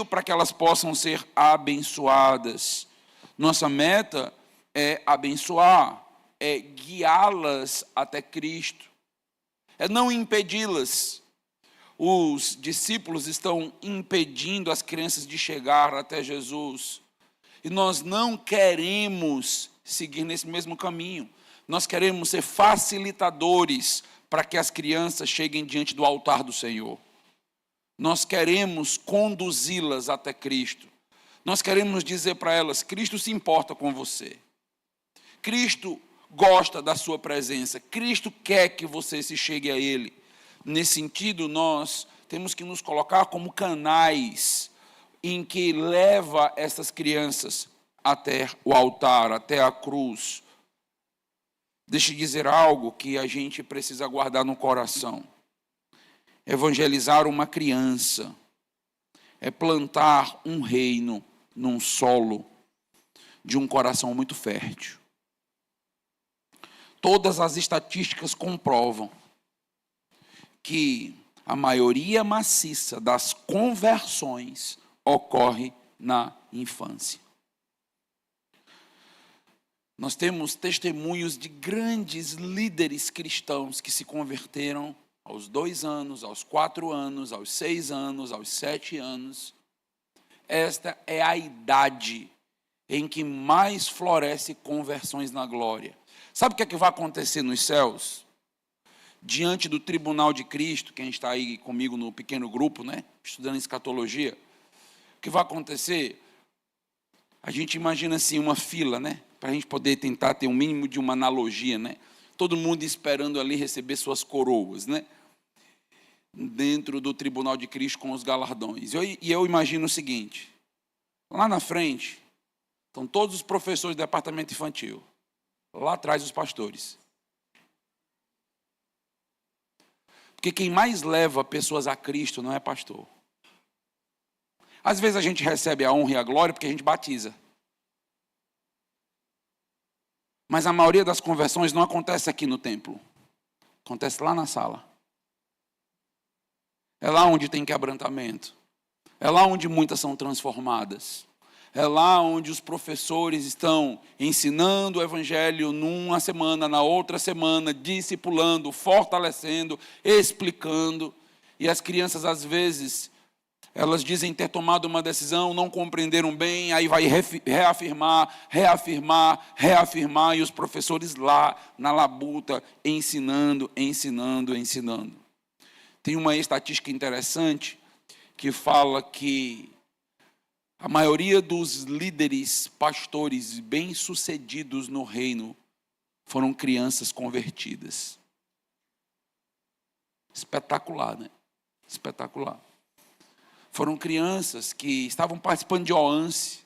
para que elas possam ser abençoadas. Nossa meta é abençoar, é guiá-las até Cristo, é não impedi-las. Os discípulos estão impedindo as crianças de chegar até Jesus, e nós não queremos seguir nesse mesmo caminho. Nós queremos ser facilitadores para que as crianças cheguem diante do altar do Senhor. Nós queremos conduzi-las até Cristo. Nós queremos dizer para elas: Cristo se importa com você. Cristo gosta da sua presença. Cristo quer que você se chegue a Ele. Nesse sentido, nós temos que nos colocar como canais em que leva essas crianças até o altar, até a cruz. Deixa eu dizer algo que a gente precisa guardar no coração. Evangelizar uma criança é plantar um reino num solo de um coração muito fértil. Todas as estatísticas comprovam que a maioria maciça das conversões ocorre na infância. Nós temos testemunhos de grandes líderes cristãos que se converteram aos 2 anos, aos 4 anos, aos 6 anos, aos 7 anos. Esta é a idade em que mais floresce conversões na glória. Sabe o que é que vai acontecer nos céus? Diante do tribunal de Cristo, quem está aí comigo no pequeno grupo, né, estudando escatologia, o que vai acontecer? A gente imagina assim uma fila, né, para a gente poder tentar ter um mínimo de uma analogia, né? todo mundo esperando ali receber suas coroas, né? Dentro do tribunal de Cristo com os galardões. E eu imagino o seguinte, lá na frente, estão todos os professores do departamento infantil, lá atrás os pastores. Porque quem mais leva pessoas a Cristo não é pastor. Às vezes a gente recebe a honra e a glória porque a gente batiza. Mas a maioria das conversões não acontece aqui no templo. Acontece lá na sala. É lá onde tem quebrantamento. É lá onde muitas são transformadas. É lá onde os professores estão ensinando o evangelho numa semana, na outra semana, discipulando, fortalecendo, explicando. E as crianças, às vezes, elas dizem ter tomado uma decisão, não compreenderam bem, aí vai reafirmar, e os professores lá na labuta, ensinando. Tem uma estatística interessante que fala que a maioria dos líderes, pastores bem-sucedidos no reino foram crianças convertidas. Espetacular, né? Espetacular. Foram crianças que estavam participando de OANSE,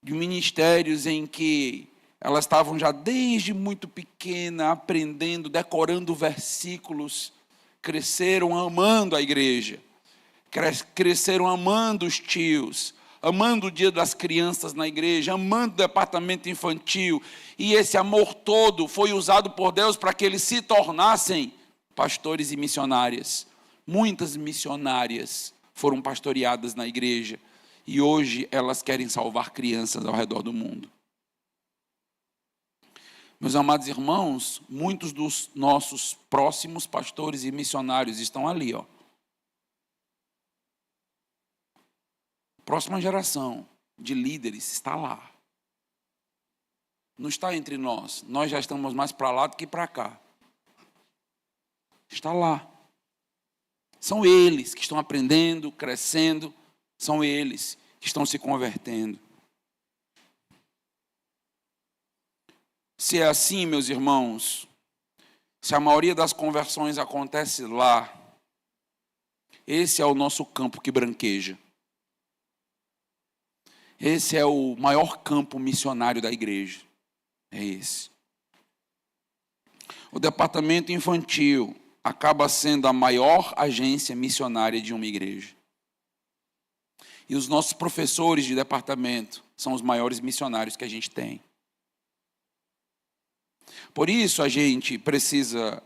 de ministérios em que elas estavam já desde muito pequena aprendendo, decorando versículos, cresceram amando a igreja. Cresceram amando os tios, amando o dia das crianças na igreja, amando o departamento infantil. E esse amor todo foi usado por Deus para que eles se tornassem pastores e missionárias. Muitas missionárias foram pastoreadas na igreja. E hoje elas querem salvar crianças ao redor do mundo. Meus amados irmãos, muitos dos nossos próximos pastores e missionários estão ali, ó. Próxima geração de líderes está lá. Não está entre nós. Nós já estamos mais para lá do que para cá. Está lá. São eles que estão aprendendo, crescendo. São eles que estão se convertendo. Se é assim, meus irmãos, se a maioria das conversões acontece lá, esse é o nosso campo que branqueja. Esse é o maior campo missionário da igreja. É esse. O departamento infantil acaba sendo a maior agência missionária de uma igreja. E os nossos professores de departamento são os maiores missionários que a gente tem. Por isso a gente precisa,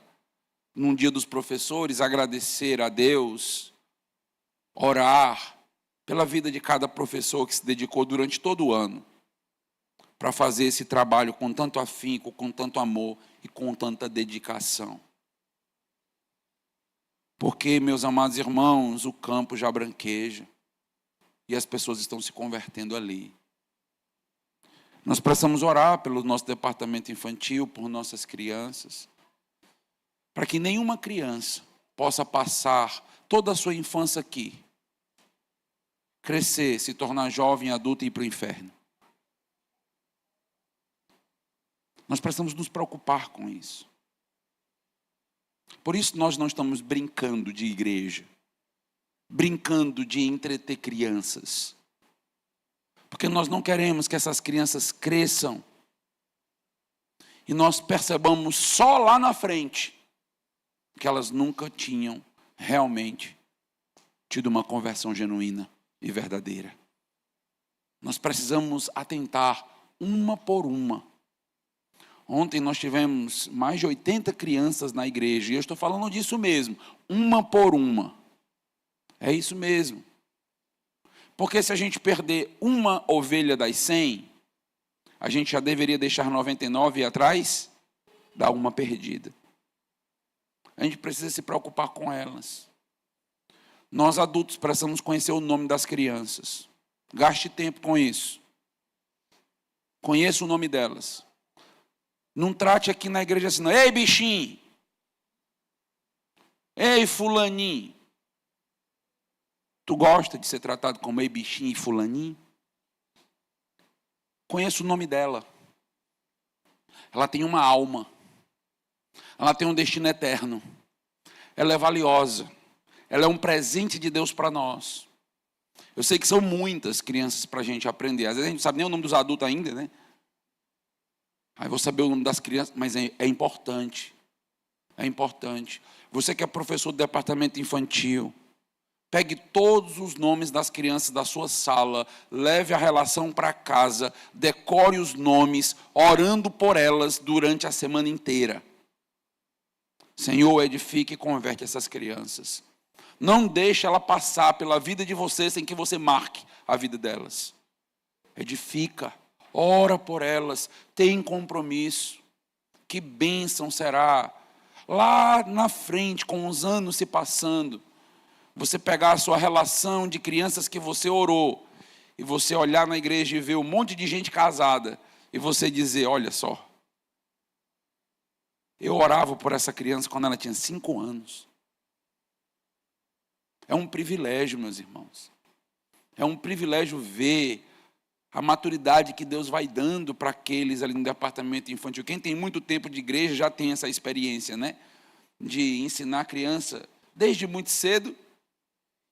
num dia dos professores, agradecer a Deus, orar pela vida de cada professor que se dedicou durante todo o ano para fazer esse trabalho com tanto afinco, com tanto amor e com tanta dedicação. Porque, meus amados irmãos, o campo já branqueja e as pessoas estão se convertendo ali. Nós precisamos orar pelo nosso departamento infantil, por nossas crianças, para que nenhuma criança possa passar toda a sua infância aqui, crescer, se tornar jovem, adulto e ir para o inferno. Nós precisamos nos preocupar com isso. Por isso nós não estamos brincando de igreja, brincando de entreter crianças. Porque nós não queremos que essas crianças cresçam e nós percebamos só lá na frente que elas nunca tinham realmente tido uma conversão genuína e verdadeira. Nós precisamos atentar uma por uma. Ontem nós tivemos mais de 80 crianças na igreja, e eu estou falando disso mesmo, uma por uma. É isso mesmo. Porque se a gente perder uma ovelha das 100, a gente já deveria deixar 99 e ir atrás da uma perdida. A gente precisa se preocupar com elas. Nós adultos precisamos conhecer o nome das crianças. Gaste tempo com isso. Conheça o nome delas. Não trate aqui na igreja assim, não. Ei, bichinho. Ei, fulaninho. Tu gosta de ser tratado como ei, bichinho e fulaninho? Conheça o nome dela. ela tem uma alma, ela tem um destino eterno, ela é valiosa, ela é um presente de Deus para nós. Eu sei que são muitas crianças para a gente aprender, às vezes a gente não sabe nem o nome dos adultos ainda, né? Aí vou saber o nome das crianças, mas é importante, é importante. Você que é professor do departamento infantil, pegue todos os nomes das crianças da sua sala, leve a relação para casa, decore os nomes, orando por elas durante a semana inteira. Senhor, edifique e converte essas crianças. Não deixe ela passar pela vida de você sem que você marque a vida delas. Edifica, ora por elas, tem compromisso. Que bênção será lá na frente, com os anos se passando, você pegar a sua relação de crianças que você orou, e você olhar na igreja e ver um monte de gente casada, e você dizer, olha só, eu orava por essa criança quando ela tinha 5 anos. É um privilégio, meus irmãos. É um privilégio ver a maturidade que Deus vai dando para aqueles ali no departamento infantil. Quem tem muito tempo de igreja já tem essa experiência, né? De ensinar a criança desde muito cedo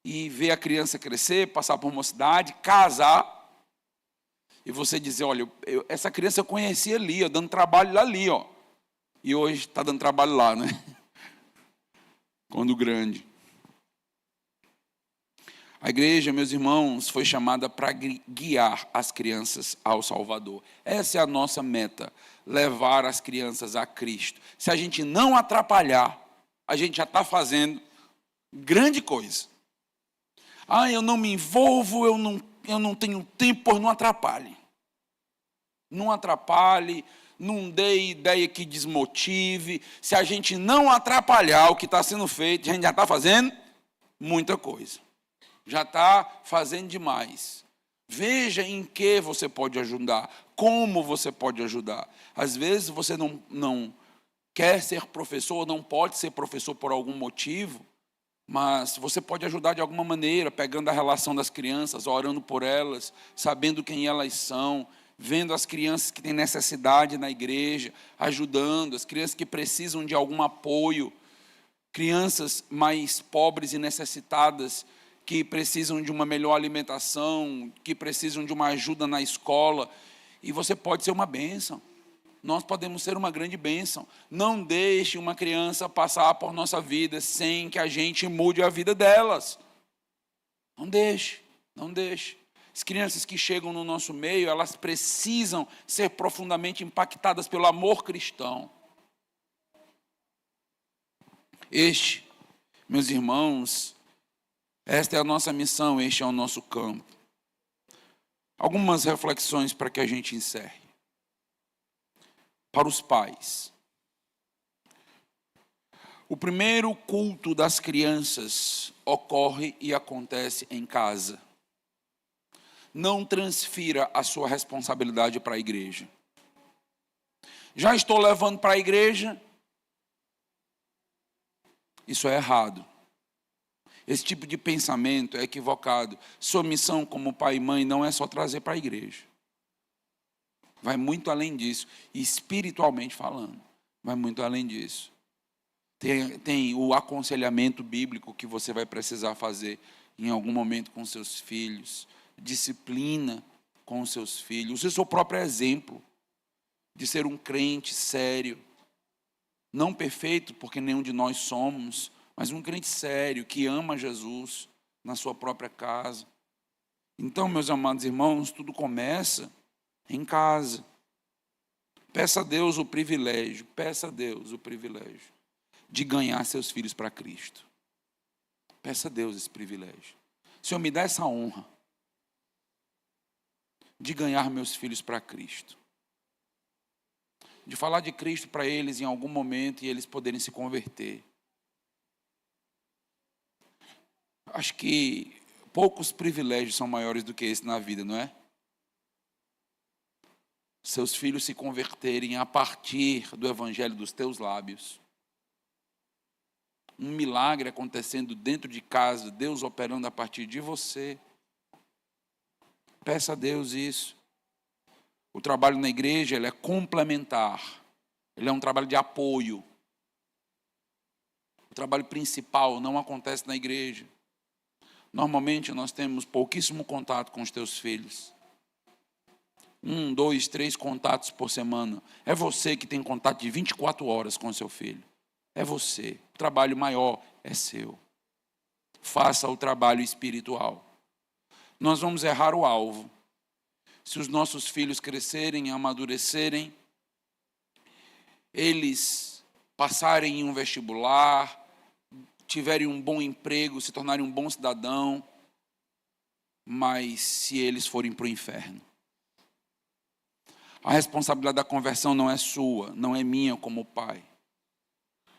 e ver a criança crescer, passar por mocidade, casar. E você dizer, olha, essa criança eu conheci ali, ó, dando trabalho ali, ó. E hoje está dando trabalho lá, né? Quando grande. A igreja, meus irmãos, foi chamada para guiar as crianças ao Salvador. Essa é a nossa meta, levar as crianças a Cristo. Se a gente não atrapalhar, a gente já está fazendo grande coisa. Ah, eu não me envolvo, eu não tenho tempo, pois não atrapalhe. Não atrapalhe, não dê ideia que desmotive. Se a gente não atrapalhar o que está sendo feito, a gente já está fazendo muita coisa. Já está fazendo demais. Veja em que você pode ajudar, como você pode ajudar. Às vezes você não quer ser professor, não pode ser professor por algum motivo, mas você pode ajudar de alguma maneira, pegando a relação das crianças, orando por elas, sabendo quem elas são, vendo as crianças que têm necessidade na igreja, ajudando, as crianças que precisam de algum apoio, crianças mais pobres e necessitadas, que precisam de uma melhor alimentação, que precisam de uma ajuda na escola, e você pode ser uma bênção. Nós podemos ser uma grande bênção. Não deixe uma criança passar por nossa vida sem que a gente mude a vida delas. Não deixe, não deixe. As crianças que chegam no nosso meio, elas precisam ser profundamente impactadas pelo amor cristão. Meus irmãos, esta é a nossa missão, este é o nosso campo. Algumas reflexões para que a gente encerre. Para os pais. O primeiro culto das crianças ocorre e acontece em casa. Não transfira a sua responsabilidade para a igreja. Já estou levando para a igreja? Isso é errado. Esse tipo de pensamento é equivocado. Sua missão como pai e mãe não é só trazer para a igreja. Vai muito além disso. E espiritualmente falando, vai muito além disso. Tem o aconselhamento bíblico que você vai precisar fazer em algum momento com seus filhos. Disciplina com os seus filhos. O seu próprio exemplo de ser um crente sério. Não perfeito, porque nenhum de nós somos, mas um crente sério, que ama Jesus na sua própria casa. Então, meus amados irmãos, tudo começa em casa. Peça a Deus o privilégio de ganhar seus filhos para Cristo. Peça a Deus esse privilégio. Senhor, me dá essa honra de ganhar meus filhos para Cristo. De falar de Cristo para eles em algum momento e eles poderem se converter. Acho que poucos privilégios são maiores do que esse na vida, não é? Seus filhos se converterem a partir do evangelho dos teus lábios. Um milagre acontecendo dentro de casa, Deus operando a partir de você. Peça a Deus isso. O trabalho na igreja, ele é complementar. Ele é um trabalho de apoio. O trabalho principal não acontece na igreja. Normalmente nós temos pouquíssimo contato com os teus filhos. 1, 2, 3 contatos por semana. É você que tem contato de 24 horas com o seu filho. É você. O trabalho maior é seu. Faça o trabalho espiritual. Nós vamos errar o alvo. Se os nossos filhos crescerem, amadurecerem, eles passarem em um vestibular, tiverem um bom emprego, se tornarem um bom cidadão, mas se eles forem para o inferno. A responsabilidade da conversão não é sua, não é minha como pai.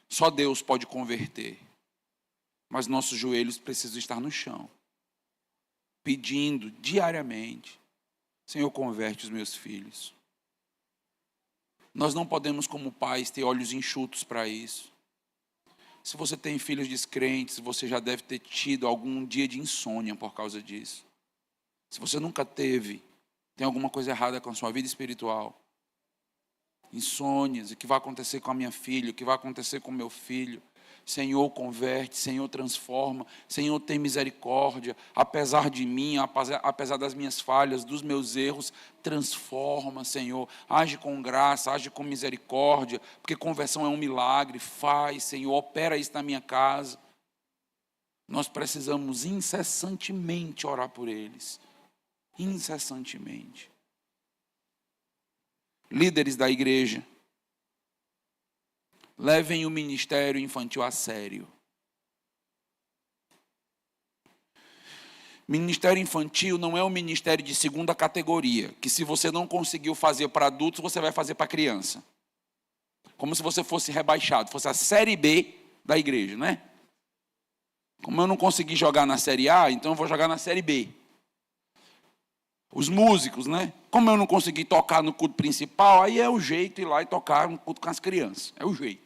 Só Deus pode converter. Mas nossos joelhos precisam estar no chão, pedindo diariamente: Senhor, converte os meus filhos. Nós não podemos, como pais, ter olhos enxutos para isso. Se você tem filhos descrentes, você já deve ter tido algum dia de insônia por causa disso. Se você nunca teve, tem alguma coisa errada com a sua vida espiritual. Insônias, o que vai acontecer com a minha filha, o que vai acontecer com o meu filho. Senhor, converte, Senhor, transforma, Senhor, tem misericórdia, apesar de mim, apesar das minhas falhas, dos meus erros, transforma, Senhor, age com graça, age com misericórdia, porque conversão é um milagre, faz, Senhor, opera isso na minha casa. Nós precisamos incessantemente orar por eles, incessantemente. Líderes da igreja, levem o ministério infantil a sério. Ministério infantil não é um ministério de segunda categoria, que se você não conseguiu fazer para adultos, você vai fazer para criança. Como se você fosse rebaixado, fosse a série B da igreja, né? Como eu não consegui jogar na série A, então eu vou jogar na série B. Os músicos, né? Como eu não consegui tocar no culto principal, aí é o jeito de ir lá e tocar no culto com as crianças. É o jeito.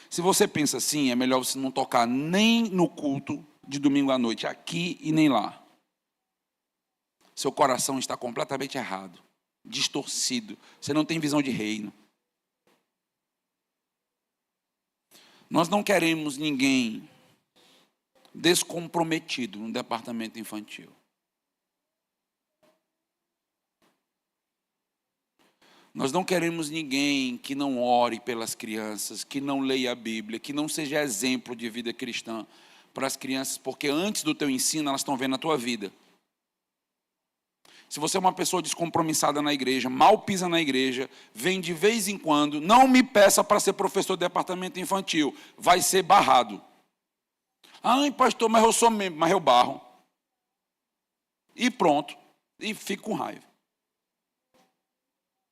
Se você pensa assim, é melhor você não tocar nem no culto de domingo à noite, aqui e nem lá. Seu coração está completamente errado, distorcido. Você não tem visão de reino. Nós não queremos ninguém descomprometido no departamento infantil. Nós não queremos ninguém que não ore pelas crianças, que não leia a Bíblia, que não seja exemplo de vida cristã para as crianças, porque antes do teu ensino elas estão vendo a tua vida. Se você é uma pessoa descompromissada na igreja, mal pisa na igreja, vem de vez em quando, não me peça para ser professor do departamento infantil, vai ser barrado. Ai, pastor, mas eu sou membro, mas eu barro. E pronto, e fico com raiva.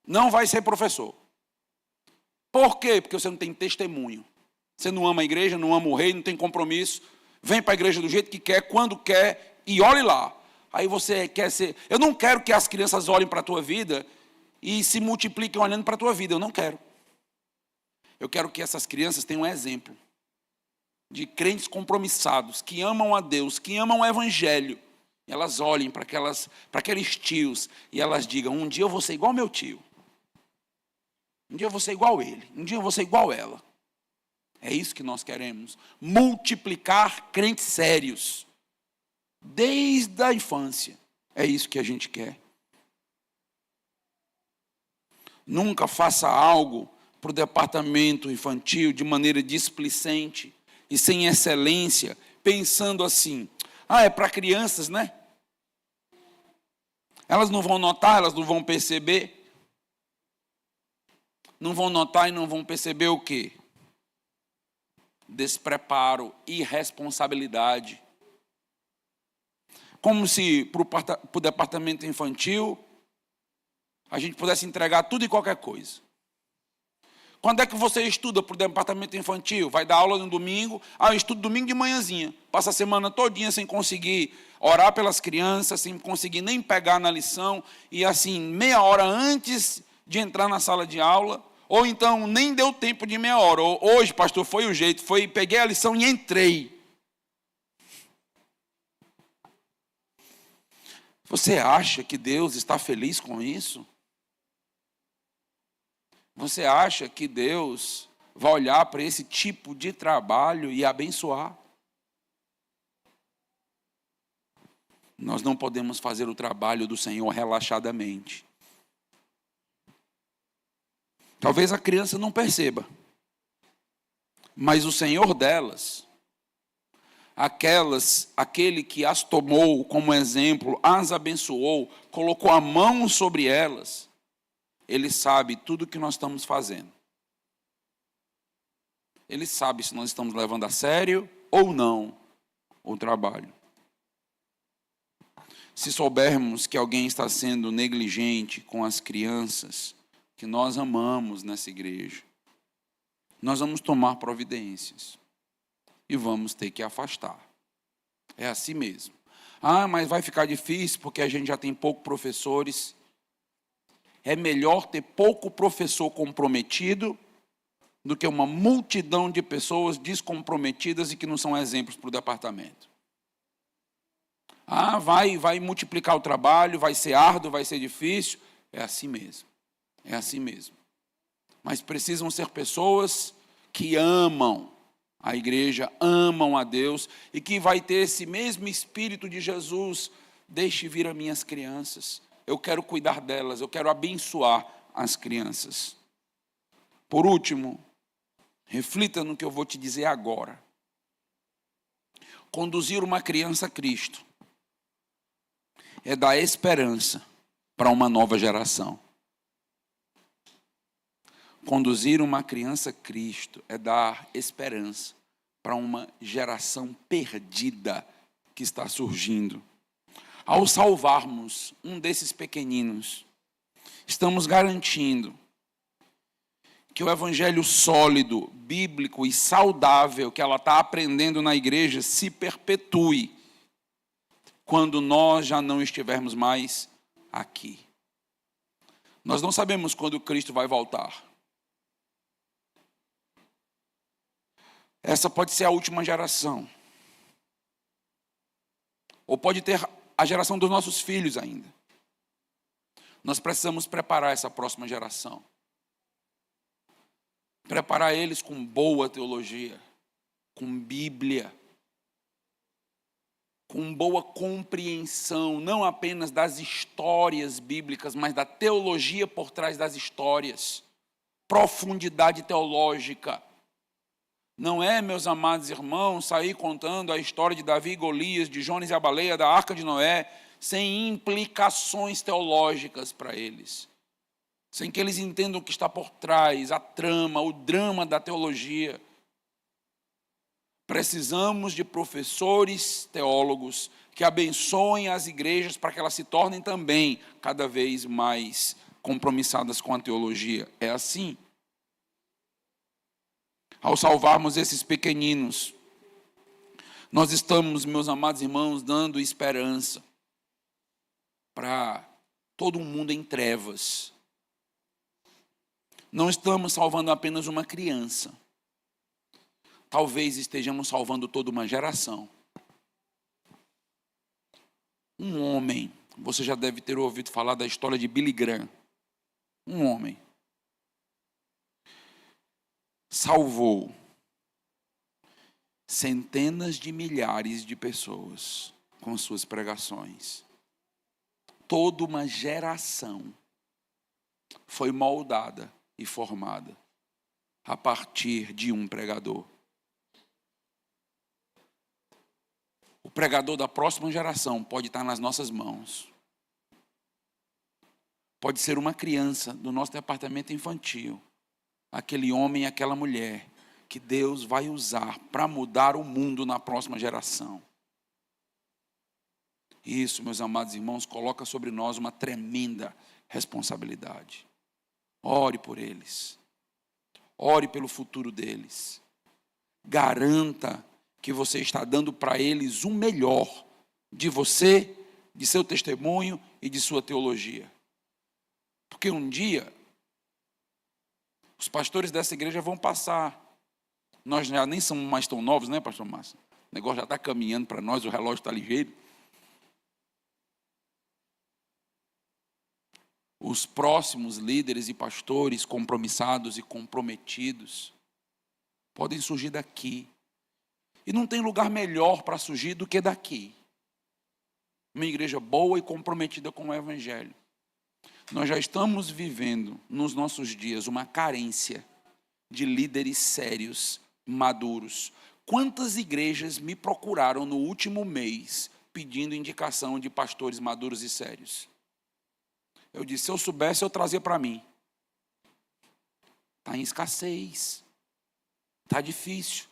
Não vai ser professor. Por quê? Porque você não tem testemunho. Você não ama a igreja, não ama o rei, não tem compromisso. Vem para a igreja do jeito que quer, quando quer, e olhe lá. Aí você quer ser... Eu não quero que as crianças olhem para a tua vida e se multipliquem olhando para a tua vida. Eu não quero. Eu quero que essas crianças tenham um exemplo de crentes compromissados, que amam a Deus, que amam o evangelho. E elas olhem para aqueles tios e elas digam: um dia eu vou ser igual ao meu tio. Um dia eu vou ser igual a ele. Um dia eu vou ser igual a ela. É isso que nós queremos. Multiplicar crentes sérios. Desde a infância. É isso que a gente quer. Nunca faça algo para o departamento infantil de maneira displicente e sem excelência, pensando assim: ah, é para crianças, né? Elas não vão notar, elas não vão perceber. Não vão notar e não vão perceber o quê? Despreparo, irresponsabilidade. Como se para o departamento infantil a gente pudesse entregar tudo e qualquer coisa. Quando é que você estuda para o departamento infantil? Vai dar aula no domingo. Ah, eu estudo domingo de manhãzinha. Passa a semana todinha sem conseguir orar pelas crianças, sem conseguir nem pegar na lição. E assim, meia hora antes de entrar na sala de aula. Ou então, nem deu tempo de meia hora. Ou, hoje, pastor, foi o jeito. Peguei a lição e entrei. Você acha que Deus está feliz com isso? Você acha que Deus vai olhar para esse tipo de trabalho e abençoar? Nós não podemos fazer o trabalho do Senhor relaxadamente. Talvez a criança não perceba, mas o Senhor delas, aquele que as tomou como exemplo, as abençoou, colocou a mão sobre elas, Ele sabe tudo o que nós estamos fazendo. Ele sabe se nós estamos levando a sério ou não o trabalho. Se soubermos que alguém está sendo negligente com as crianças que nós amamos nessa igreja, nós vamos tomar providências e vamos ter que afastar. É assim mesmo. Mas vai ficar difícil porque a gente já tem poucos professores. É melhor ter pouco professor comprometido do que uma multidão de pessoas descomprometidas e que não são exemplos para o departamento. Vai multiplicar o trabalho, vai ser árduo, vai ser difícil. É assim mesmo. É assim mesmo. Mas precisam ser pessoas que amam a igreja, amam a Deus e que vai ter esse mesmo espírito de Jesus. Deixe vir as minhas crianças. Eu quero cuidar delas, eu quero abençoar as crianças. Por último, reflita no que eu vou te dizer agora. Conduzir uma criança a Cristo é dar esperança para uma nova geração. Conduzir uma criança a Cristo é dar esperança para uma geração perdida que está surgindo. Ao salvarmos um desses pequeninos, estamos garantindo que o evangelho sólido, bíblico e saudável que ela está aprendendo na igreja se perpetue quando nós já não estivermos mais aqui. Nós não sabemos quando Cristo vai voltar. Essa pode ser a última geração. Ou pode ter a geração dos nossos filhos ainda. Nós precisamos preparar essa próxima geração. Preparar eles com boa teologia, com Bíblia, com boa compreensão, não apenas das histórias bíblicas, mas da teologia por trás das histórias, profundidade teológica. Não é, meus amados irmãos, sair contando a história de Davi e Golias, de Jonas e a baleia, da Arca de Noé, sem implicações teológicas para eles. Sem que eles entendam o que está por trás, a trama, o drama da teologia. Precisamos de professores teólogos que abençoem as igrejas para que elas se tornem também cada vez mais compromissadas com a teologia. É assim. Ao salvarmos esses pequeninos, nós estamos, meus amados irmãos, dando esperança para todo um mundo em trevas. Não estamos salvando apenas uma criança. Talvez estejamos salvando toda uma geração. Um homem, você já deve ter ouvido falar da história de Billy Graham. Um homem salvou centenas de milhares de pessoas com suas pregações. Toda uma geração foi moldada e formada a partir de um pregador. O pregador da próxima geração pode estar nas nossas mãos. Pode ser uma criança do nosso departamento infantil. Aquele homem e aquela mulher que Deus vai usar para mudar o mundo na próxima geração. Isso, meus amados irmãos, coloca sobre nós uma tremenda responsabilidade. Ore por eles. Ore pelo futuro deles. Garanta que você está dando para eles o melhor de você, de seu testemunho e de sua teologia. Porque um dia os pastores dessa igreja vão passar. Nós já nem somos mais tão novos, né, pastor Márcio? O negócio já está caminhando para nós, o relógio está ligeiro. os próximos líderes e pastores compromissados e comprometidos podem surgir daqui. E não tem lugar melhor para surgir do que daqui. Uma igreja boa e comprometida com o Evangelho. Nós já estamos vivendo, nos nossos dias, uma carência de líderes sérios, maduros. Quantas igrejas me procuraram no último mês pedindo indicação de pastores maduros e sérios? Eu disse, se eu soubesse, eu trazia para mim. Está em escassez. Está difícil.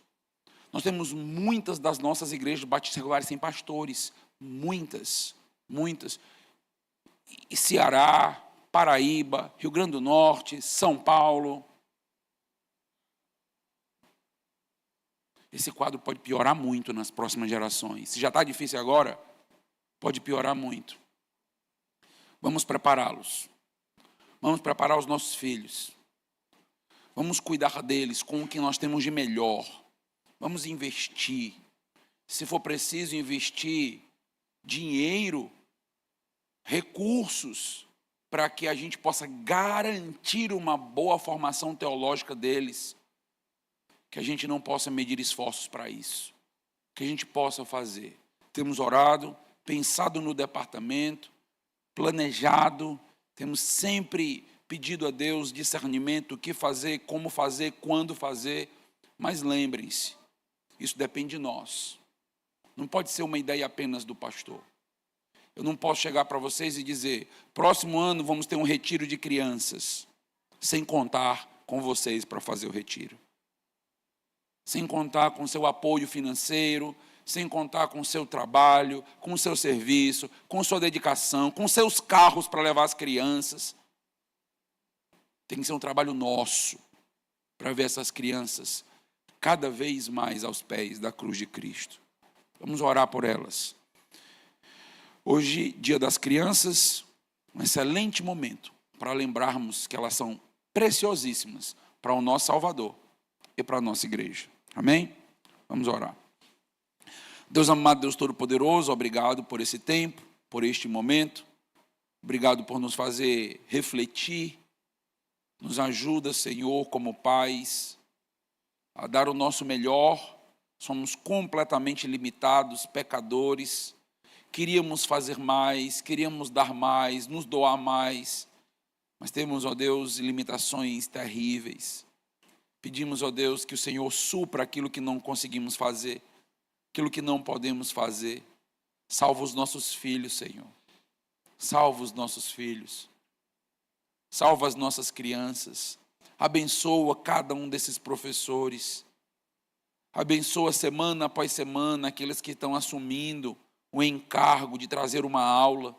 Nós temos muitas das nossas igrejas batistas regulares sem pastores. Muitas. E Ceará, Paraíba, Rio Grande do Norte, São Paulo. Esse quadro pode piorar muito nas próximas gerações. Se já está difícil agora, pode piorar muito. Vamos prepará-los. Vamos preparar os nossos filhos. Vamos cuidar deles com o que nós temos de melhor. Vamos investir. Se for preciso investir dinheiro, recursos, para que a gente possa garantir uma boa formação teológica deles, que a gente não possa medir esforços para isso, que a gente possa fazer. Temos orado, pensado no departamento, planejado, temos sempre pedido a Deus discernimento, o que fazer, como fazer, quando fazer, mas lembrem-se, isso depende de nós. Não pode ser uma ideia apenas do pastor. Eu não posso chegar para vocês e dizer, próximo ano vamos ter um retiro de crianças, sem contar com vocês para fazer o retiro. Sem contar com seu apoio financeiro, sem contar com o seu trabalho, com o seu serviço, com sua dedicação, com seus carros para levar as crianças. Tem que ser um trabalho nosso para ver essas crianças cada vez mais aos pés da cruz de Cristo. Vamos orar por elas. Hoje, Dia das Crianças, um excelente momento para lembrarmos que elas são preciosíssimas para o nosso Salvador e para a nossa igreja. Amém? Vamos orar. Deus amado, Deus Todo-Poderoso, obrigado por esse tempo, por este momento. Obrigado por nos fazer refletir. Nos ajuda, Senhor, como pais, a dar o nosso melhor. Somos completamente limitados, pecadores. Queríamos fazer mais, queríamos dar mais, nos doar mais. Mas temos, ó Deus, limitações terríveis. Pedimos, ó Deus, que o Senhor supra aquilo que não conseguimos fazer, aquilo que não podemos fazer. Salva os nossos filhos, Senhor. Salva os nossos filhos. Salva as nossas crianças. Abençoa cada um desses professores. Abençoa semana após semana aqueles que estão assumindo o encargo de trazer uma aula,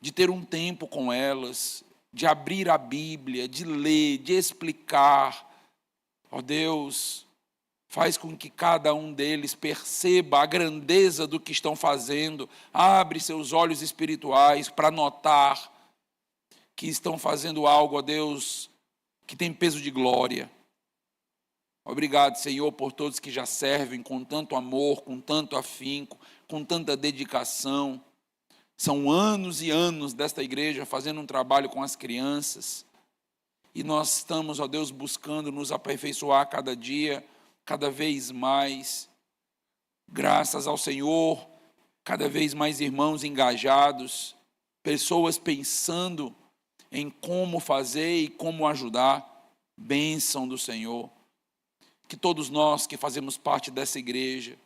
de ter um tempo com elas, de abrir a Bíblia, de ler, de explicar. Ó Deus, faz com que cada um deles perceba a grandeza do que estão fazendo. Abre seus olhos espirituais para notar que estão fazendo algo, ó Deus, que tem peso de glória. Obrigado, Senhor, por todos que já servem com tanto amor, com tanto afinco, com tanta dedicação. São anos e anos desta igreja fazendo um trabalho com as crianças. E nós estamos, ó Deus, buscando nos aperfeiçoar cada dia, cada vez mais. Graças ao Senhor, cada vez mais irmãos engajados, pessoas pensando em como fazer e como ajudar. Bênção do Senhor. Que todos nós que fazemos parte dessa igreja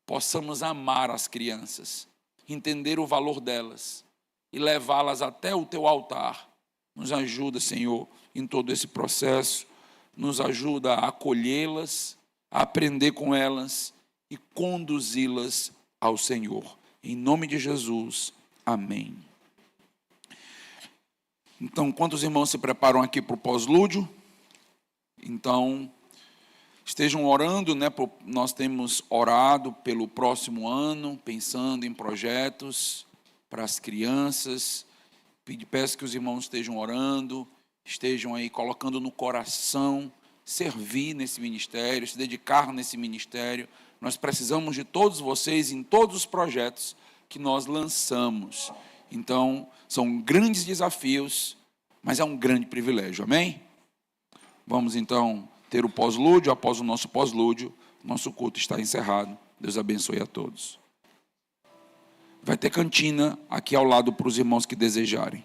possamos amar as crianças, entender o valor delas e levá-las até o teu altar. Nos ajuda, Senhor, em todo esse processo. Nos ajuda a acolhê-las, a aprender com elas e conduzi-las ao Senhor. Em nome de Jesus, amém. Então, quantos irmãos se preparam aqui para o pós-lúdio? Então, estejam orando, né? Nós temos orado pelo próximo ano, pensando em projetos para as crianças. Peço que os irmãos estejam orando, estejam aí colocando no coração, servir nesse ministério, se dedicar nesse ministério. Nós precisamos de todos vocês em todos os projetos que nós lançamos. Então, são grandes desafios, mas é um grande privilégio, amém? Vamos então ter o pós-lúdio. Após o nosso pós-lúdio, nosso culto está encerrado. Deus abençoe a todos. Vai ter cantina aqui ao lado para os irmãos que desejarem.